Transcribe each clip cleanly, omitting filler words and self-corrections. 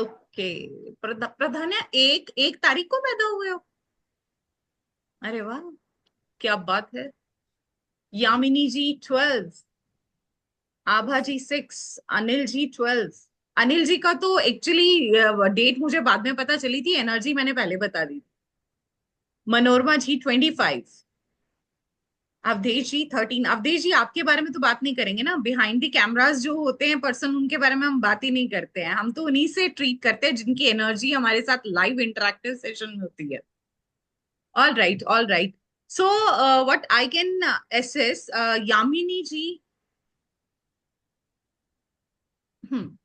Okay. प्रधान्या एक एक तारीख को पैदा हुए हो? अरे वाह, क्या बात है। यामिनी जी 12, आभा जी 6, अनिल जी 12। अनिल जी का तो एक्चुअली डेट मुझे बाद में पता चली थी, एनर्जी मैंने पहले बता दी। मनोरमा जी 25, अवधेश जी 13। अवधेश जी आपके बारे में तो बात नहीं करेंगे ना, बिहाइंड द कैमरास जो होते हैं पर्सन, उनके बारे में हम बात ही नहीं करते हैं। हम तो उन्हीं से ट्रीट करते हैं जिनकी एनर्जी हमारे साथ लाइव इंटरेक्टिव सेशन में होती है। All right, all right. So what I can assess, Yamini ji. Hmm.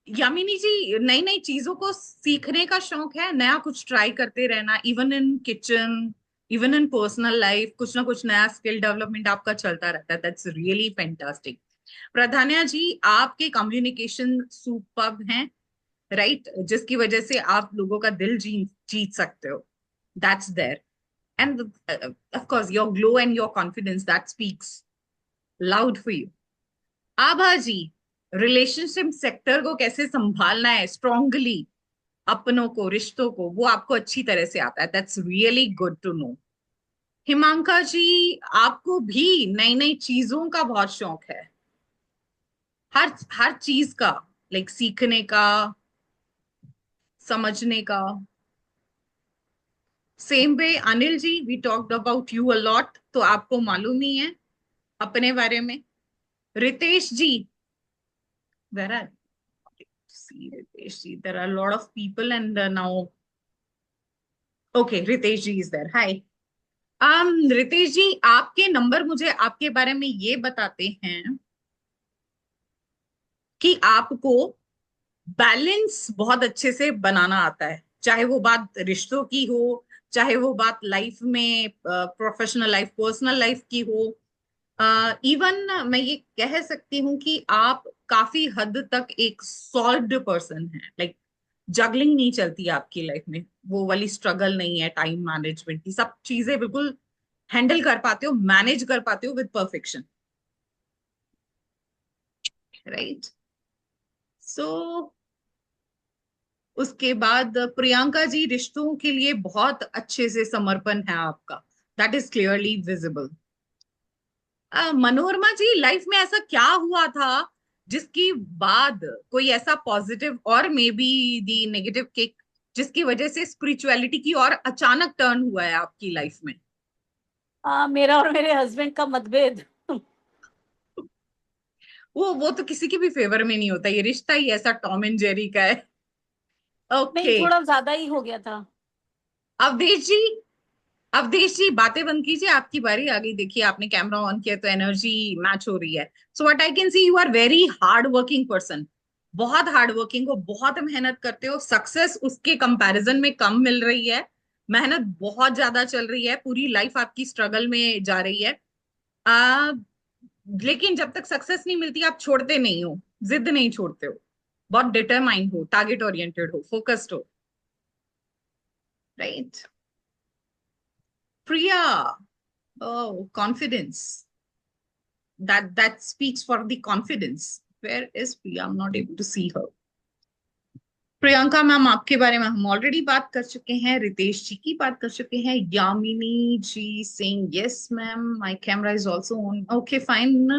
Yamini ji, नई नई चीजों को सीखने का शौक है, नया कुछ ट्राई करते रहना, even in kitchen, even in personal life, कुछ ना कुछ नया स्किल डेवलपमेंट आपका चलता रहता है। That's really fantastic. Pradhanya ji, आपके कम्युनिकेशन सुपर्ब हैं, राइट, जिसकी वजह से आप लोगों का दिल जीत जीत सकते हो। That's there. And of course your glow and your confidence that speaks loud for you. Abha ji, relationship sector को कैसे संभालना है स्ट्रांगली, अपनों को, रिश्तों को, वो आपको अच्छी तरह से आता है। That's really good to know. Himanka ji, आपको भी नई नई चीजों का बहुत शौक है, हर हर चीज का, लाइक सीखने का, समझने का। Same way Anil ji, we talked about you a lot, तो आपको मालूम ही है अपने बारे में। Ritesh ji, where are see Ritesh ji, there are lot of people and now. Okay, Ritesh ji is there, hi. Ritesh ji, आपके नंबर मुझे आपके बारे में ये बताते हैं कि आपको बैलेंस बहुत अच्छे से बनाना आता है, चाहे वो बात रिश्तों की हो, चाहे वो बात लाइफ में, प्रोफेशनल लाइफ, पर्सनल लाइफ की हो। इवन मैं ये कह सकती हूँ कि आप काफी हद तक एक सॉल्व्ड पर्सन हैं, लाइक जगलिंग नहीं चलती आपकी लाइफ में, वो वाली स्ट्रगल नहीं है, टाइम मैनेजमेंट की सब चीजें बिल्कुल हैंडल कर पाते हो, मैनेज कर पाते हो विद परफेक्शन, राइट। सो उसके बाद प्रियंका जी, रिश्तों के लिए बहुत अच्छे से समर्पण है आपका, that is clearly visible. Manorama ji, life में ऐसा क्या हुआ था जिसकी बाद कोई ऐसा पॉजिटिव और may be the negative kick, जिसकी वजह से स्पिरिचुअलिटी की और अचानक टर्न हुआ है आपकी लाइफ में? मेरा और मेरे हस्बैंड का मतभेद। वो तो किसी के भी फेवर में नहीं होता, ये रिश्ता ही ऐसा टॉम एंड जेरी का है। नहीं, ओके। थोड़ा ज्यादा ही हो गया था। अवधेश जी, अवधेश जी बातें बंद कीजिए, आपकी बारी आ गई। देखिए आपने कैमरा ऑन किया तो एनर्जी मैच हो रही है। So what I can see, you are very hard working person, बहुत हार्ड वर्किंग हो, बहुत मेहनत करते हो। सक्सेस उसके कंपैरिजन में कम मिल रही है, मेहनत बहुत ज्यादा चल रही है, पूरी लाइफ आपकी स्ट्रगल में जा रही है। आ, लेकिन जब तक सक्सेस नहीं मिलती आप छोड़ते नहीं हो, जिद नहीं छोड़ते हो, बहुत डिटरमाइंड हो, टारगेट ओरिएंटेड हो, फोकस्ड हो, right. Priya, oh confidence, that speaks for the confidence. Where is Priya? I'm not able to see her. Priyanka ma'am, आपके बारे में हम ऑलरेडी बात कर चुके हैं, रितेश जी की बात कर चुके हैं। Yamini ji saying yes ma'am, my camera is also on, okay fine.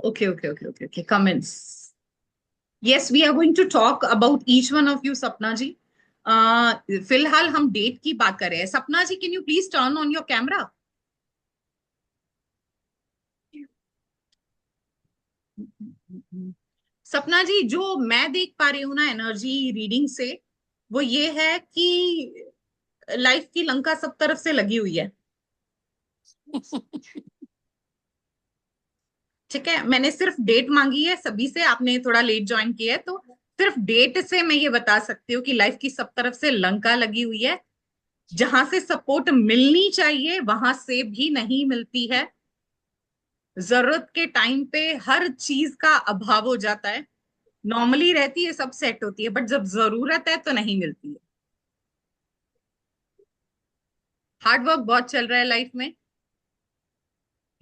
Okay okay okay okay okay, comments. Yes, we are going to talk about each one of you, Sapna ji. फिलहाल हम डेट की बात कर रहे हैं। Sapna ji, can you please turn on your camera? Sapna ji, जो मैं देख पा रही हूँ ना एनर्जी रीडिंग से, वो ये है कि लाइफ की लंका सब तरफ से लगी हुई है। ठीक है, मैंने सिर्फ डेट मांगी है सभी से, आपने थोड़ा लेट ज्वाइन किया है, तो सिर्फ डेट से मैं ये बता सकती हूँ कि लाइफ की सब तरफ से लंका लगी हुई है। जहां से सपोर्ट मिलनी चाहिए वहां से भी नहीं मिलती है। जरूरत के टाइम पे हर चीज का अभाव हो जाता है। नॉर्मली रहती है, सब सेट होती है, बट जब जरूरत है तो नहीं मिलती है। हार्डवर्क बहुत चल रहा है लाइफ में,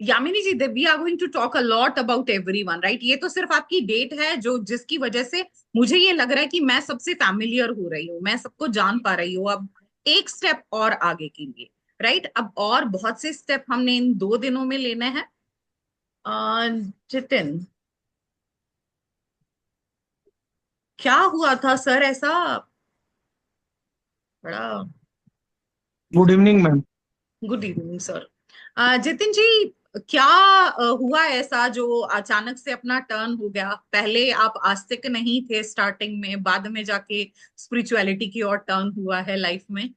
Yamini ji, we are going to talk a lot about everyone, right? ये तो सिर्फ आपकी डेट है जो जिसकी वजह से मुझे ये लग रहा है कि मैं सबसे फैमिलियर हो रही हूँ, मैं सबको जान पा रही हूँ अब एक स्टेप और आगे के लिए, राइट? अब और बहुत से स्टेप हमने इन 2 दिनों में लेने हैं। जितिन, क्या हुआ था सर ऐसा? बड़ा good evening ma'am. Good evening sir. Jitin ji, क्या हुआ ऐसा जो अचानक से अपना टर्न हो गया? पहले आप आस्तिक नहीं थे स्टार्टिंग में, बाद में जाके स्पिरिचुअलिटी की ओर टर्न हुआ है लाइफ में,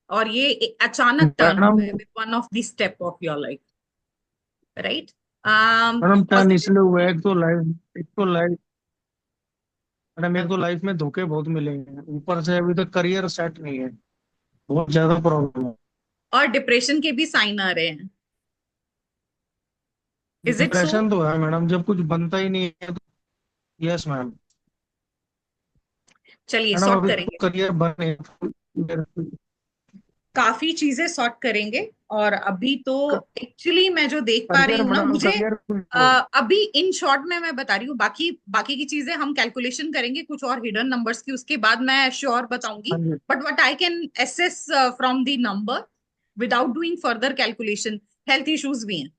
और ये अचानक टर्न मैडम हुआ है with one of the step of your life, right? Madam turn positive. इसलिए हुआ है, एक तो लाइफ मैडम एक तो लाइफ में धोखे बहुत मिले हैं, ऊपर से अभी तक करियर सेट नहीं है, बहुत ज्यादा प्रॉब्लम है। और डिप्रेशन के भी साइन आ रहे हैं, इज इट सो? डिप्रेशन तो है मैडम, जब कुछ बनता ही नहीं है तो। Yes ma'am. चलिए मैडम सॉर्ट अभी तो करेंगे, करियर बने। काफी चीजें सॉर्ट करेंगे। और अभी तो एक्चुअली मैं जो देख पा रही करियर हूँ ना, मैडम मुझे करियर। अभी इन शॉर्ट में मैं बता रही हूँ, बाकी बाकी की चीजें हम कैलकुलेशन करेंगे कुछ और हिडन नंबर्स की, उसके बाद मैं श्योर बताऊंगी। हाँ जी। But what I can assess from the number without doing further calculation, health issues भी हैं।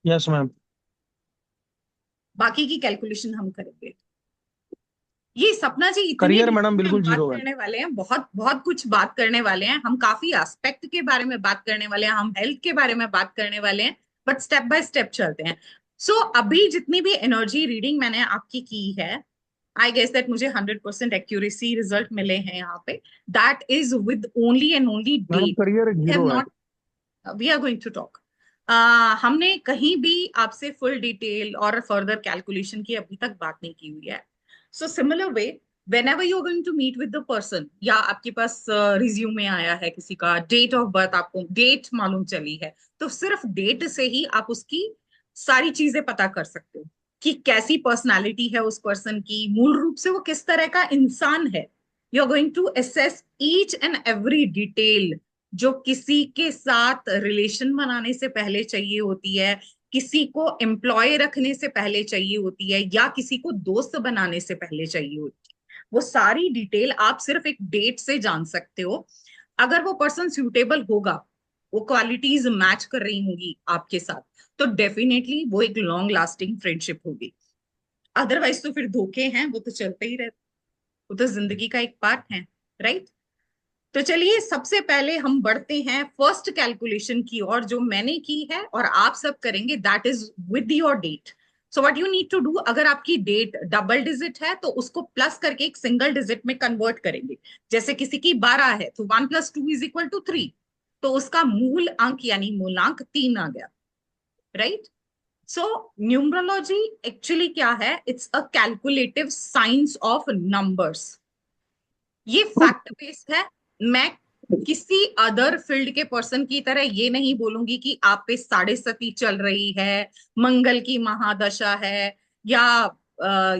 Yes ma'am. बाकी की कैलकुलेशन हम करेंगे। ये सपना जी, इतनी करियर मैडम डिटेल में हम बिल्कुल बात जीरो है। करने वाले हैं, बहुत बहुत कुछ बात करने वाले हैं हम, काफी एस्पेक्ट के बारे में बात करने वाले हैं हम, हेल्थ के बारे में बात करने वाले हैं। बट स्टेप बाय स्टेप चलते हैं। सो अभी जितनी भी एनर्जी रीडिंग मैंने आपकी की है, आई गेस दैट मुझे 100% एक्यूरेसी रिजल्ट मिले हैं यहाँ पे। That is with only and only madam date. Career we have zero है। Not, we are going to talk. हमने कहीं भी आपसे फुल डिटेल और फर्दर कैलकुलेशन की अभी तक बात नहीं की हुई है। So similar way, whenever you're going to meet with the person, या आपके पास रिज्यूमे आया है किसी का, डेट ऑफ बर्थ आपको डेट मालूम चली है, तो सिर्फ डेट से ही आप उसकी सारी चीजें पता कर सकते हो कि कैसी पर्सनालिटी है उस पर्सन की, मूल रूप से वो किस तरह का इंसान है। You are going to assess each and every detail जो किसी के साथ रिलेशन बनाने से पहले चाहिए होती है, किसी को एम्प्लॉय रखने से पहले चाहिए होती है, या किसी को दोस्त बनाने से पहले चाहिए होती है। वो सारी डिटेल आप सिर्फ एक डेट से जान सकते हो। अगर वो पर्सन सूटेबल होगा, वो क्वालिटीज मैच कर रही होंगी आपके साथ, तो डेफिनेटली वो एक लॉन्ग लास्टिंग फ्रेंडशिप होगी। अदरवाइज तो फिर धोखे हैं, वो तो चलते ही रहते, वो तो जिंदगी का एक पार्ट है, राइट? तो चलिए सबसे पहले हम बढ़ते हैं फर्स्ट कैलकुलेशन की और, जो मैंने की है और आप सब करेंगे, that is with your date. So what you need to do, अगर आपकी डेट डबल डिजिट है तो उसको प्लस करके एक सिंगल डिजिट में कन्वर्ट करेंगे। जैसे किसी की 12 है तो 1 + 2 = 3, तो उसका मूल अंक यानी मूलांक 3 आ गया, राइट? सो न्यूमरोलॉजी एक्चुअली क्या है? It's a calculative science of numbers. ये फैक्ट बेस्ड है। मैं किसी अदर फील्ड के पर्सन की तरह ये नहीं बोलूंगी कि आप पे साढ़े सती चल रही है, मंगल की महादशा है, या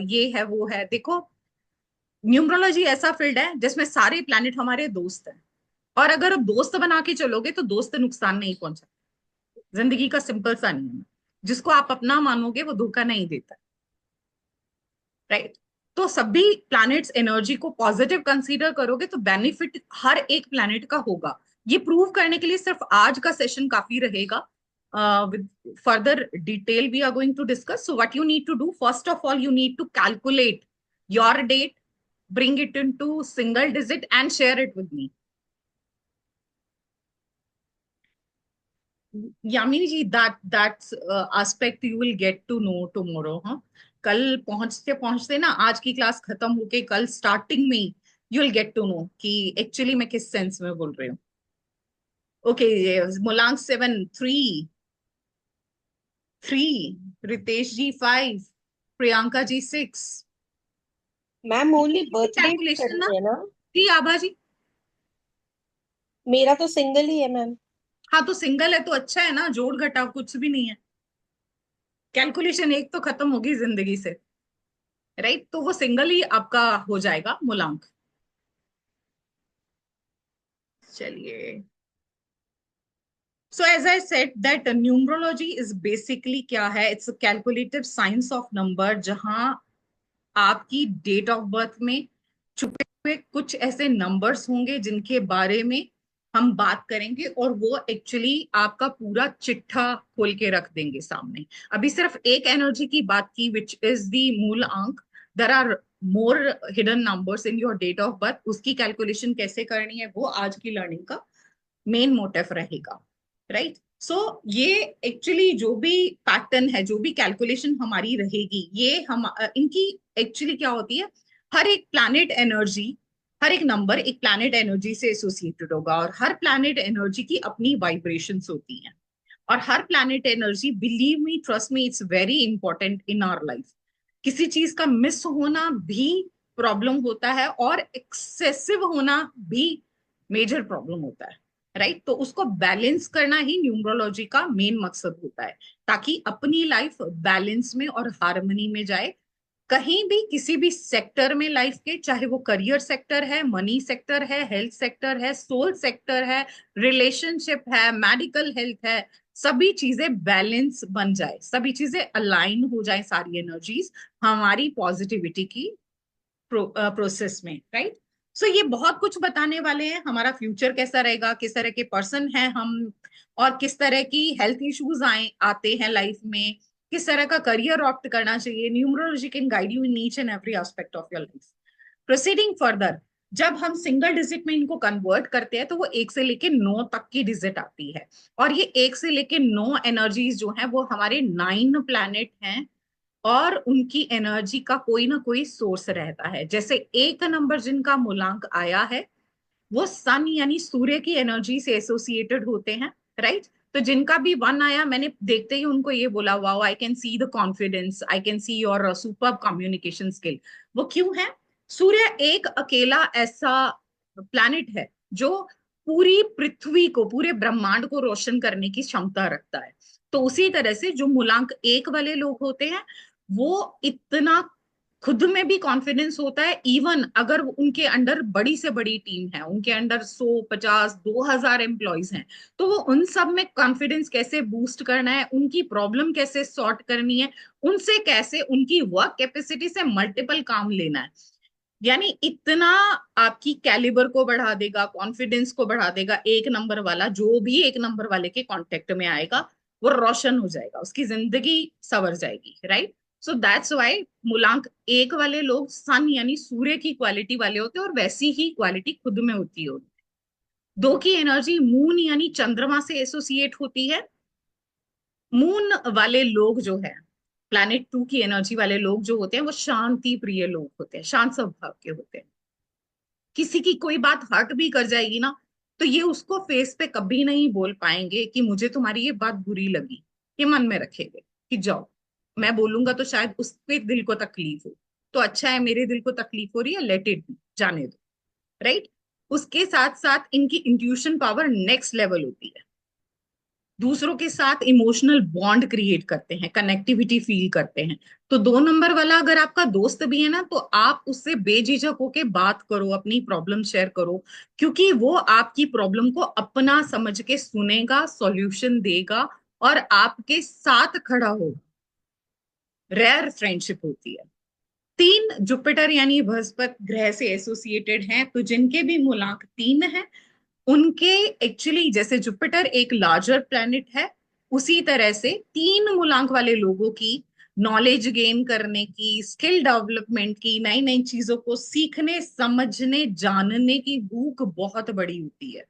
ये है वो है। देखो, न्यूमरोलॉजी ऐसा फील्ड है जिसमें सारे प्लैनेट हमारे दोस्त हैं, और अगर आप दोस्त बना के चलोगे तो दोस्त नुकसान नहीं पहुंचा। जिंदगी का सिंपल सा नियम है, जिसको आप अपना मानोगे वो धोखा नहीं देता, राइट? तो सभी प्लैनेट्स एनर्जी को पॉजिटिव कंसीडर करोगे तो बेनिफिट हर एक प्लैनेट का होगा। ये प्रूव करने के लिए सिर्फ आज का सेशन काफी रहेगा। With further detail we are going to discuss. So what you need to do, first of all you need to calculate your date, bring it into single digit and share it with me. Yamini ji, that's aspect you will get to know tomorrow, हाँ? कल पहुंचते पहुंचते ना, आज की class खत्म होके कल स्टार्टिंग में you will get to know कि एक्चुअली मैं किस सेंस में बोल रही हूँ। ओके, मूलांक 7, 3, Ritesh ji 5, Priyanka ji 6। Ma'am only birth date calculation ना करनी है ना? जी आभा जी? मेरा तो सिंगल ही है मैम। हाँ, तो सिंगल है तो अच्छा है ना, जोड़ घटाव कुछ भी नहीं है। कैलकुलेशन एक तो खत्म होगी जिंदगी से, राइट? तो वो सिंगल ही आपका हो जाएगा मूलांक। चलिए, So as I said that numerology is basically क्या है, it's a calculated science of number, जहां आपकी डेट ऑफ बर्थ में छुपे हुए कुछ ऐसे नंबर्स होंगे जिनके बारे में हम बात करेंगे, और वो एक्चुअली आपका पूरा चिट्ठा खोल के रख देंगे सामने। अभी सिर्फ एक एनर्जी की बात की विच इज द मूल अंक। There are more hidden numbers in your date of birth, उसकी कैलकुलेशन कैसे करनी है वो आज की लर्निंग का मेन मोटिव रहेगा, राइट। सो ये एक्चुअली जो भी पैटर्न है, जो भी कैलकुलेशन हमारी रहेगी, ये हम इनकी एक्चुअली क्या होती है, हर एक प्लैनेट एनर्जी, हर एक नंबर एक प्लैनेट एनर्जी से एसोसिएटेड होगा, और हर प्लैनेट एनर्जी की अपनी वाइब्रेशंस होती हैं। और हर planet energy, believe me, trust me, it's very important in our life. किसी चीज का मिस होना भी प्रॉब्लम होता है, और एक्सेसिव होना भी मेजर प्रॉब्लम होता है, राइट। तो उसको बैलेंस करना ही न्यूमरोलॉजी का मेन मकसद होता है, ताकि अपनी लाइफ बैलेंस में और हार्मनी में जाए। कहीं भी किसी भी सेक्टर में लाइफ के, चाहे वो करियर सेक्टर है, मनी सेक्टर है, हेल्थ सेक्टर है, सोल सेक्टर है, रिलेशनशिप है, मेडिकल हेल्थ है, सभी चीजें बैलेंस बन जाए, सभी चीजें अलाइन हो जाए, सारी एनर्जीज हमारी पॉजिटिविटी की प्रोसेस में, राइट। सो ये बहुत कुछ बताने वाले हैं, हमारा फ्यूचर कैसा रहेगा, किस तरह के पर्सन हैं हम, और किस तरह की हेल्थ इश्यूज आते हैं लाइफ में, किस तरह का करियर ऑप्ट करना चाहिए। Numerology can guide you in each and every aspect of your life. Proceeding further, जब हम सिंगल डिजिट में इनको कन्वर्ट करते हैं तो वो 1 से लेके 9 तक की डिजिट आती है, और ये 1 से लेके 9 एनर्जीज जो है वो हमारे 9 प्लैनेट हैं, और उनकी एनर्जी का कोई ना कोई सोर्स रहता है। जैसे एक नंबर जिनका मूलांक आया है वो सन यानी सूर्य की एनर्जी से एसोसिएटेड होते हैं, राइट। तो जिनका भी 1 आया, मैंने देखते ही उनको ये बोला, wow, I can see the confidence, I can see your superb communication skill. वो क्यों है? सूर्य एक अकेला ऐसा प्लैनेट है जो पूरी पृथ्वी को, पूरे ब्रह्मांड को रोशन करने की क्षमता रखता है। तो उसी तरह से जो मूलांक 1 वाले लोग होते हैं, वो इतना खुद में भी कॉन्फिडेंस होता है, इवन अगर उनके अंडर बड़ी से बड़ी टीम है, उनके अंडर 100, 50, 2000 एम्प्लॉयज हैं, तो वो उन सब में कॉन्फिडेंस कैसे बूस्ट करना है, उनकी प्रॉब्लम कैसे सॉर्ट करनी है, उनसे कैसे उनकी वर्क कैपेसिटी से मल्टीपल काम लेना है, यानी इतना आपकी कैलिबर को बढ़ा देगा, कॉन्फिडेंस को बढ़ा देगा। एक नंबर वाला, जो भी एक नंबर वाले के कांटेक्ट में आएगा वो रोशन हो जाएगा, उसकी जिंदगी संवर जाएगी, राइट। सो दैट्स व्हाई मूलांक 1 वाले लोग सन यानी सूर्य की क्वालिटी वाले होते हैं, और वैसी ही क्वालिटी खुद में होती है। 2 की एनर्जी मून यानी चंद्रमा से एसोसिएट होती है। मून वाले लोग जो है, प्लैनेट 2 की एनर्जी वाले लोग जो होते हैं, वो शांति प्रिय लोग होते हैं, शांत स्वभाव के होते हैं। किसी की कोई बात हर्ट भी कर जाएगी ना, तो ये उसको फेस पे कभी नहीं बोल पाएंगे कि मुझे तुम्हारी ये बात बुरी लगी। ये मन में रखेंगे कि जाओ, मैं बोलूंगा तो शायद उसके दिल को तकलीफ हो, तो अच्छा है मेरे दिल को तकलीफ हो रही है, लेट इट बी, जाने दो, राइट। उसके साथ साथ इनकी इंट्यूशन पावर नेक्स्ट लेवल होती है। दूसरों के साथ इमोशनल बॉन्ड क्रिएट करते हैं, कनेक्टिविटी फील करते हैं। तो 2 नंबर वाला अगर आपका दोस्त भी है ना, तो आप उससे बेझिझक होके बात करो, अपनी प्रॉब्लम शेयर करो, क्योंकि वो आपकी प्रॉब्लम को अपना समझ के सुनेगा, सॉल्यूशन देगा, और आपके साथ खड़ा होगा। रेयर फ्रेंडशिप होती है। 3 जुपिटर यानी बृहस्पति ग्रह से एसोसिएटेड हैं, तो जिनके भी मूलांक 3 है, उनके एक्चुअली, जैसे जुपिटर एक लार्जर प्लैनेट है, उसी तरह से 3 मूलांक वाले लोगों की नॉलेज गेन करने की, स्किल डेवलपमेंट की, नई नई चीजों को सीखने, समझने, जानने की भूख बहुत बड़ी होती है।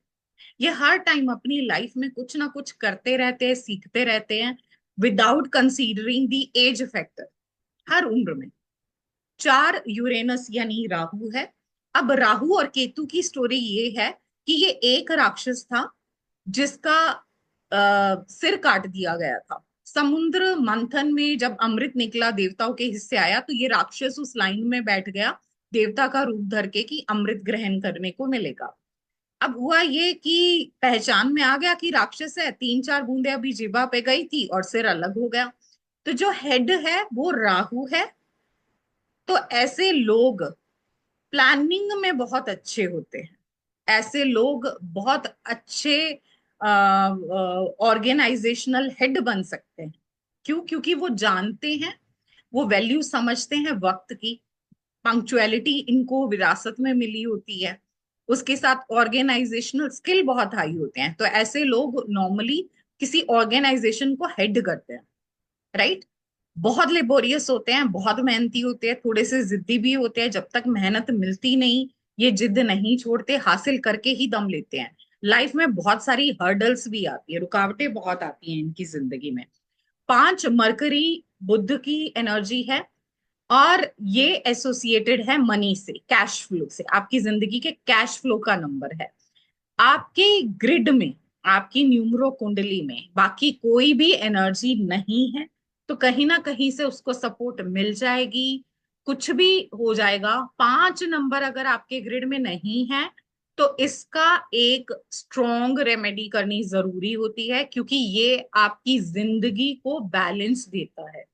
ये हर टाइम अपनी लाइफ में कुछ ना कुछ करते रहते हैं, सीखते रहते हैं, without considering the age factor, हर उम्र में। 4 यूरेनस यानी राहु है। अब राहु और केतु की स्टोरी ये है कि ये एक राक्षस था जिसका सिर काट दिया गया था। समुद्र मंथन में जब अमृत निकला, देवताओं के हिस्से आया, तो ये राक्षस उस लाइन में बैठ गया, देवता का रूप धर के, कि अमृत ग्रहण करने को मिलेगा। अब हुआ ये कि पहचान में आ गया कि राक्षस है, 3 4 बूंदे अभी जीभा पे गई थी और सिर अलग हो गया। तो जो हेड है वो राहु है। तो ऐसे लोग प्लानिंग में बहुत अच्छे होते हैं, ऐसे लोग बहुत अच्छे ऑर्गेनाइजेशनल हेड बन सकते हैं। क्यों? क्योंकि वो जानते हैं, वो वैल्यू समझते हैं वक्त की। पंक्चुअलिटी इनको विरासत में मिली होती है, उसके साथ ऑर्गेनाइजेशनल स्किल बहुत हाई होते हैं। तो ऐसे लोग नॉर्मली किसी ऑर्गेनाइजेशन को हेड करते हैं, राइट। बहुत लेबोरियस होते हैं, बहुत मेहनती होते हैं, थोड़े से जिद्दी भी होते हैं। जब तक मेहनत मिलती नहीं, ये जिद नहीं छोड़ते, हासिल करके ही दम लेते हैं। लाइफ में बहुत सारी हर्डल्स भी आती है, रुकावटें बहुत आती हैं इनकी जिंदगी में। 5 मरकरी बुध की एनर्जी है, और ये एसोसिएटेड है मनी से, कैश फ्लो से। आपकी जिंदगी के कैश फ्लो का नंबर है। आपके ग्रिड में, आपकी न्यूमरो कुंडली में बाकी कोई भी एनर्जी नहीं है, तो कहीं ना कहीं से उसको सपोर्ट मिल जाएगी, कुछ भी हो जाएगा। 5 नंबर अगर आपके ग्रिड में नहीं है, तो इसका एक स्ट्रॉन्ग रेमेडी करनी जरूरी होती है, क्योंकि ये आपकी जिंदगी को बैलेंस देता है।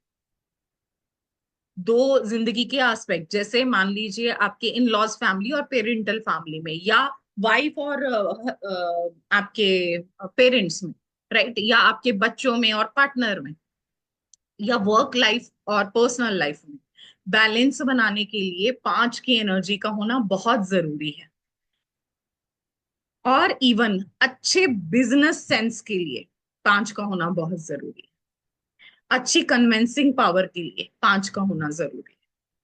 दो जिंदगी के एस्पेक्ट, जैसे मान लीजिए आपके इन लॉज फैमिली और पेरेंटल फैमिली में, या वाइफ और आपके पेरेंट्स में, राइट, या आपके बच्चों में और पार्टनर में, या वर्क लाइफ और पर्सनल लाइफ में, बैलेंस बनाने के लिए 5 की एनर्जी का होना बहुत जरूरी है। और इवन अच्छे बिजनेस सेंस के लिए 5 का होना बहुत जरूरी है। अच्छी कन्विंसिंग पावर के लिए 5 का होना जरूरी है।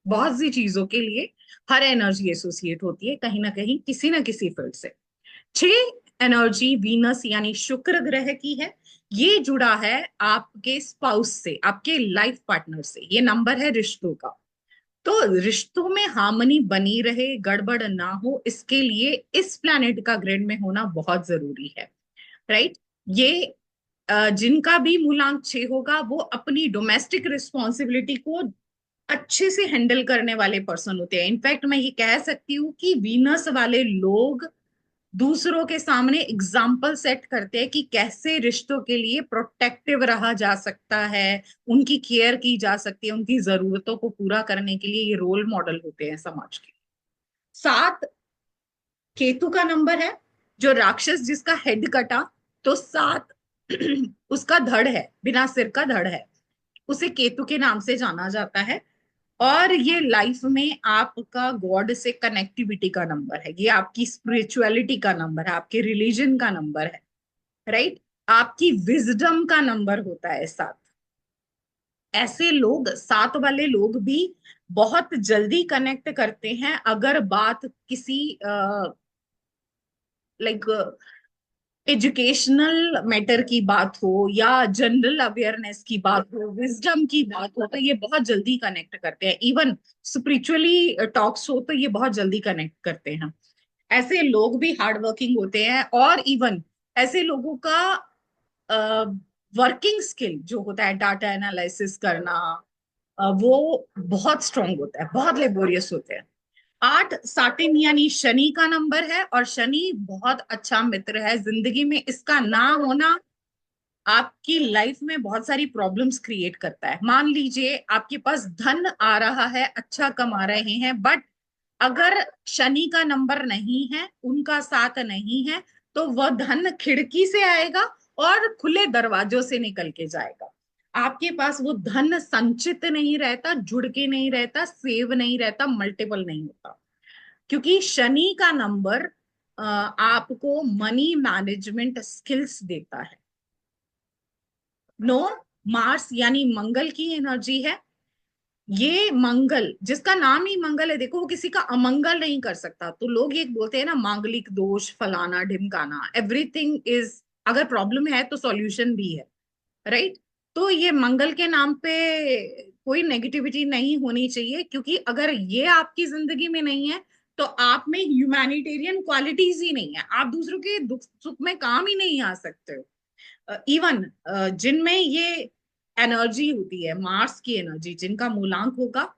बहुत सी चीजों के लिए हर एनर्जी एसोसिएट होती है कहीं ना कहीं, किसी ना किसी फील्ड से। 6 एनर्जी वीनस यानी शुक्र ग्रह की है। ये जुड़ा है आपके स्पाउस से, आपके लाइफ पार्टनर से। ये नंबर है रिश्तों का। तो रिश्तों में हार्मनी बनी रहे, गड़बड़ ना हो, इसके लिए इस प्लैनेट का ग्रिड में होना बहुत जरूरी है, राइट। ये जिनका भी मूलांक 6 होगा, वो अपनी डोमेस्टिक रिस्पॉन्सिबिलिटी को अच्छे से हैंडल करने वाले पर्सन होते हैं। इनफैक्ट मैं ये कह सकती हूँ कि वीनस वाले लोग दूसरों के सामने एग्जाम्पल सेट करते हैं कि कैसे रिश्तों के लिए प्रोटेक्टिव रहा जा सकता है, उनकी केयर की जा सकती है, उनकी जरूरतों को पूरा करने के लिए ये रोल मॉडल होते हैं समाज के। 7 केतु का नंबर है, जो राक्षस जिसका हेड कटा, तो 7 उसका धड़ है, बिना सिर का धड़ है, उसे केतु के नाम से जाना जाता है। और ये लाइफ में आपका गॉड से कनेक्टिविटी का नंबर है, ये आपकी स्पिरिचुअलिटी का नंबर है, आपके रिलीजन का नंबर है, राइट। आपकी विजडम का नंबर होता है 7। ऐसे लोग, 7 वाले लोग भी बहुत जल्दी कनेक्ट करते हैं अगर बात किसी लाइक एजुकेशनल मैटर की बात हो, या जनरल अवेयरनेस की बात हो, विजडम की बात हो, तो ये बहुत जल्दी कनेक्ट करते हैं। इवन स्पिरिचुअली टॉक्स हो तो ये बहुत जल्दी कनेक्ट करते हैं। ऐसे लोग भी हार्ड वर्किंग होते हैं, और इवन ऐसे लोगों का वर्किंग स्किल जो होता है, डाटा एनालिसिस करना, वो बहुत स्ट्रांग होता है, बहुत लेबोरियस होते हैं। 8 साटिन यानी शनि का नंबर है, और शनि बहुत अच्छा मित्र है। जिंदगी में इसका ना होना आपकी लाइफ में बहुत सारी प्रॉब्लम्स क्रिएट करता है। मान लीजिए आपके पास धन आ रहा है, अच्छा कमा रहे हैं, बट अगर शनि का नंबर नहीं है, उनका साथ नहीं है, तो वह धन खिड़की से आएगा और खुले दरवाजों से निकल के जाएगा। आपके पास वो धन संचित नहीं रहता, जुड़ के नहीं रहता, सेव नहीं रहता, मल्टीपल नहीं होता। क्योंकि शनि का नंबर आपको मनी मैनेजमेंट स्किल्स देता है। 9 मार्स यानी मंगल की एनर्जी है। ये मंगल, जिसका नाम ही मंगल है, देखो वो किसी का अमंगल नहीं कर सकता। तो लोग ये बोलते हैं ना, मांगलिक दोष, फलाना ढिमकाना, एवरीथिंग इज, अगर प्रॉब्लम है तो सॉल्यूशन भी है, राइट। तो ये मंगल के नाम पे कोई नेगेटिविटी नहीं होनी चाहिए, क्योंकि अगर ये आपकी जिंदगी में नहीं है, तो आप में ह्यूमैनिटेरियन क्वालिटीज ही नहीं है, आप दूसरों के दुख सुख में काम ही नहीं आ सकते हो। इवन जिनमें ये एनर्जी होती है, मार्स की एनर्जी, जिनका मूलांक होगा,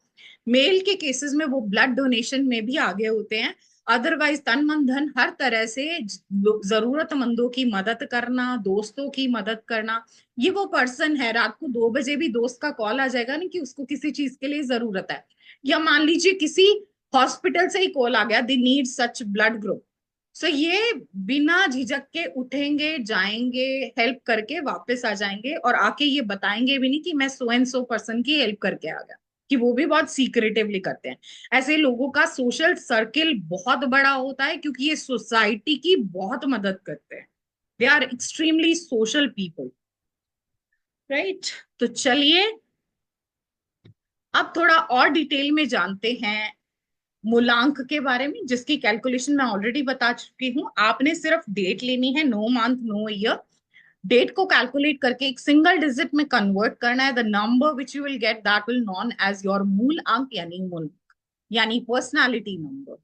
मेल के केसेस में वो ब्लड डोनेशन में भी आगे होते हैं। अदरवाइज तन मन धन हर तरह से जरूरतमंदों की मदद करना, दोस्तों की मदद करना। ये वो पर्सन है, रात को 2 बजे भी दोस्त का कॉल आ जाएगा ना कि उसको किसी चीज के लिए जरूरत है, या मान लीजिए किसी हॉस्पिटल से ही कॉल आ गया, they need such blood group, so ये बिना झिझक के उठेंगे, जाएंगे, हेल्प करके वापस आ जाएंगे, और आके ये बताएंगे भी नहीं कि मैं सो एंड सो पर्सन की हेल्प करके आ गया, कि वो भी बहुत सीक्रेटिवली करते हैं। ऐसे लोगों का सोशल सर्किल बहुत बड़ा होता है, क्योंकि ये सोसाइटी की बहुत मदद करते हैं। They are extremely social people, right. तो चलिए अब थोड़ा और डिटेल में जानते हैं मूलांक के बारे में, जिसकी कैलकुलेशन मैं ऑलरेडी बता चुकी हूँ। आपने सिर्फ डेट लेनी है, no month no year. Date को कैलकुलेट करके एक सिंगल डिजिट में कन्वर्ट करना है। The number which you will get that will known as your mool ank, यानी मूलांक, यानी पर्सनालिटी नंबर।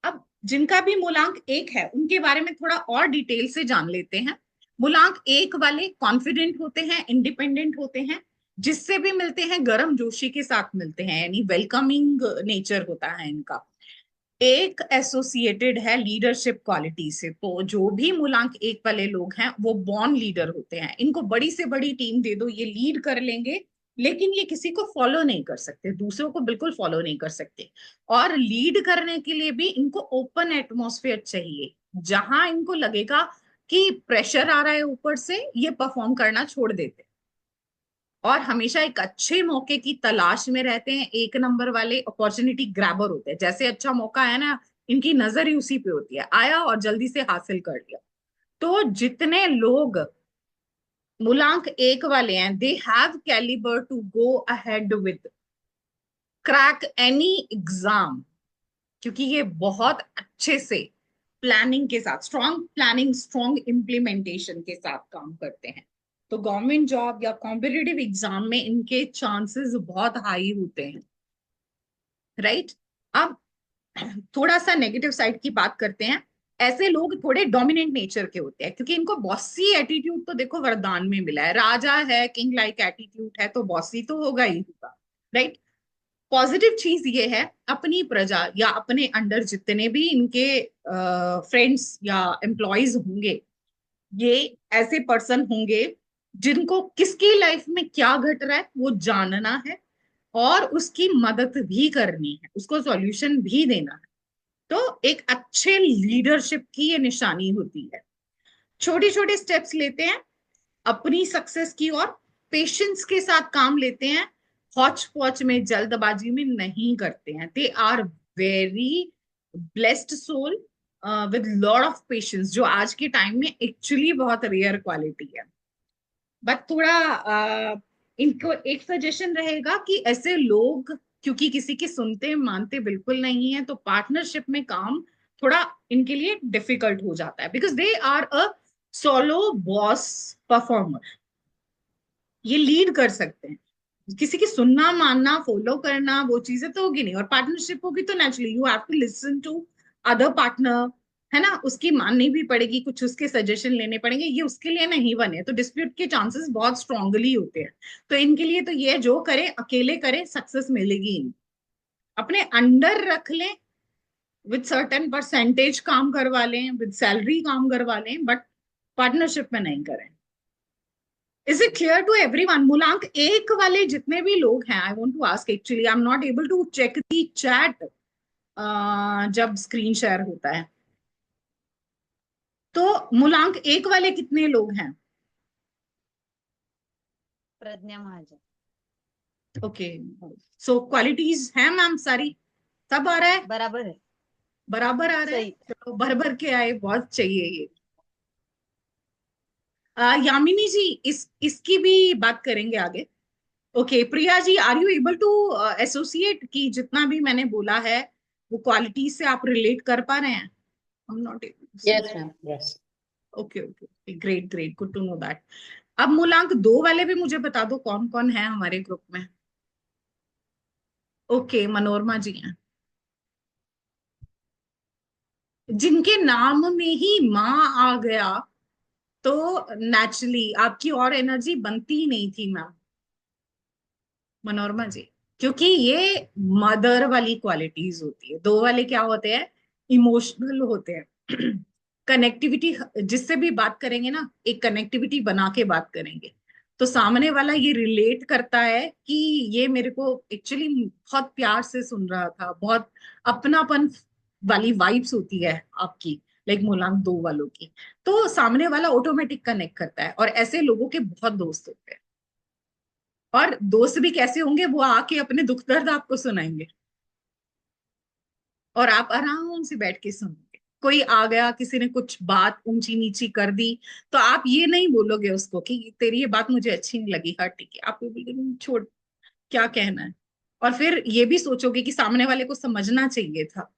अब जिनका भी मूलांक एक है उनके बारे में थोड़ा और डिटेल से जान लेते हैं। मूलांक एक वाले कॉन्फिडेंट होते हैं, इंडिपेंडेंट होते हैं, जिससे भी मिलते हैं गर्म जोशी के साथ मिलते हैं, यानी वेलकमिंग नेचर होता है इनका। एक एसोसिएटेड है लीडरशिप क्वालिटी से। तो जो भी मूलांक एक वाले लोग हैं वो बॉर्न लीडर होते हैं। इनको बड़ी से बड़ी टीम दे दो, ये लीड कर लेंगे, लेकिन ये किसी को फॉलो नहीं कर सकते, दूसरों को बिल्कुल फॉलो नहीं कर सकते। और लीड करने के लिए भी इनको ओपन एटमॉस्फेयर चाहिए, जहां इनको लगेगा कि प्रेशर आ रहा है ऊपर से, ये परफॉर्म करना छोड़ देते। और हमेशा एक अच्छे मौके की तलाश में रहते हैं, एक नंबर वाले अपॉर्चुनिटी ग्रैबर होते हैं। जैसे अच्छा मौका है ना, इनकी नजर ही उसी पे होती है, आया और जल्दी से हासिल कर लिया। तो जितने लोग मूलांक एक वाले हैं, they have calibre to go ahead with crack any exam, क्योंकि ये बहुत अच्छे से प्लानिंग के साथ, स्ट्रॉन्ग प्लानिंग, स्ट्रॉन्ग इम्प्लीमेंटेशन के साथ काम करते हैं। तो गवर्नमेंट जॉब या कॉम्पिटिटिव एग्जाम में इनके चांसेस बहुत हाई होते हैं, राइट। अब थोड़ा सा नेगेटिव साइड की बात करते हैं। ऐसे लोग थोड़े डोमिनेंट नेचर के होते हैं, क्योंकि इनको बॉसी एटीट्यूड तो देखो वरदान में मिला है, राजा है, किंग लाइक एटीट्यूड है, तो बॉसी तो होगा ही होगा, राइट। पॉजिटिव चीज ये है, अपनी प्रजा या अपने अंडर जितने भी इनके फ्रेंड्स या एम्प्लॉयज होंगे, ये ऐसे पर्सन होंगे जिनको किसकी लाइफ में क्या घट रहा है वो जानना है, और उसकी मदद भी करनी है, उसको सॉल्यूशन भी देना है। तो एक अच्छे लीडरशिप की ये निशानी होती है। छोटे छोटे स्टेप्स लेते हैं अपनी सक्सेस की ओर, पेशेंस के साथ काम लेते हैं, हौच पौच में, जल्दबाजी में नहीं करते हैं। They are very blessed soul with lot of patience, जो आज के टाइम में एक्चुअली बहुत रेयर क्वालिटी है। बट थोड़ा इनको एक सजेशन रहेगा कि ऐसे लोग, क्योंकि किसी की सुनते मानते बिल्कुल नहीं है, तो पार्टनरशिप में काम थोड़ा इनके लिए डिफिकल्ट हो जाता है, because they are a solo boss performer. ये लीड कर सकते हैं, किसी की सुनना मानना फॉलो करना वो चीजें तो होगी नहीं। और पार्टनरशिप होगी तो naturally you have to listen to other partner, है ना, उसकी माननी भी पड़ेगी, कुछ उसके सजेशन लेने पड़ेंगे। ये उसके लिए नहीं बने, तो डिस्प्यूट के चांसेस बहुत स्ट्रांगली होते हैं। तो इनके लिए तो ये जो करें अकेले करें, सक्सेस मिलेगी इनको। अपने अंडर रख लें, विद सर्टेन परसेंटेज काम करवा लें, विद सैलरी काम करवा लें, बट पार्टनरशिप में नहीं करें। Is it clear to everyone? मूलांक एक वाले जितने भी लोग हैं, I want to ask, actually I am not able to check the chat जब स्क्रीन शेयर होता है। तो मूलांक एक वाले कितने लोग हैं? Pragya Mahajan. Okay, so qualities हैं मैम सारी, सब आ रहा है, बराबर है। बराबर आ रहा है। सही। चलो भर भर के आए, बहुत चाहिए ये। यामिनी जी, इसकी भी बात करेंगे आगे। Okay Priya ji, are you able to associate कि जितना भी मैंने बोला है वो क्वालिटी से आप रिलेट कर पा रहे हैं? I'm not able to see. Yes, ma'am. Yes. Okay, okay, great, great, good to know that. अब मूलांक दो वाले भी मुझे बता दो कौन कौन है हमारे ग्रुप में। ओके, मनोरमा जी हैं, जिनके नाम में ही माँ आ गया, तो नेचुरली आपकी और एनर्जी बनती ही नहीं थी मैम, मनोरमा जी। क्योंकि ये मदर वाली क्वालिटीज होती है। दो वाले क्या होते हैं? इमोशनल होते हैं। कनेक्टिविटी, जिससे भी बात करेंगे ना, एक कनेक्टिविटी बना के बात करेंगे, तो सामने वाला ये रिलेट करता है कि ये मेरे को एक्चुअली बहुत प्यार से सुन रहा था, बहुत अपनापन वाली वाइब्स होती है आपकी, लाइक मूलांक 2 वालों की, तो सामने वाला ऑटोमेटिक कनेक्ट करता है। और ऐसे लोगों के बहुत दोस्त होते हैं। और दोस्त भी कैसे होंगे, वो आके अपने दुख दर्द आपको सुनाएंगे और आप आराम से बैठ के सुनोगे। कोई आ गया, किसी ने कुछ बात ऊंची नीची कर दी, तो आप ये नहीं बोलोगे उसको कि तेरी ये बात मुझे अच्छी नहीं लगी, हाँ ठीक है, आप बोलोगे छोड़, क्या कहना है। और फिर ये भी सोचोगे कि सामने वाले को समझना चाहिए था,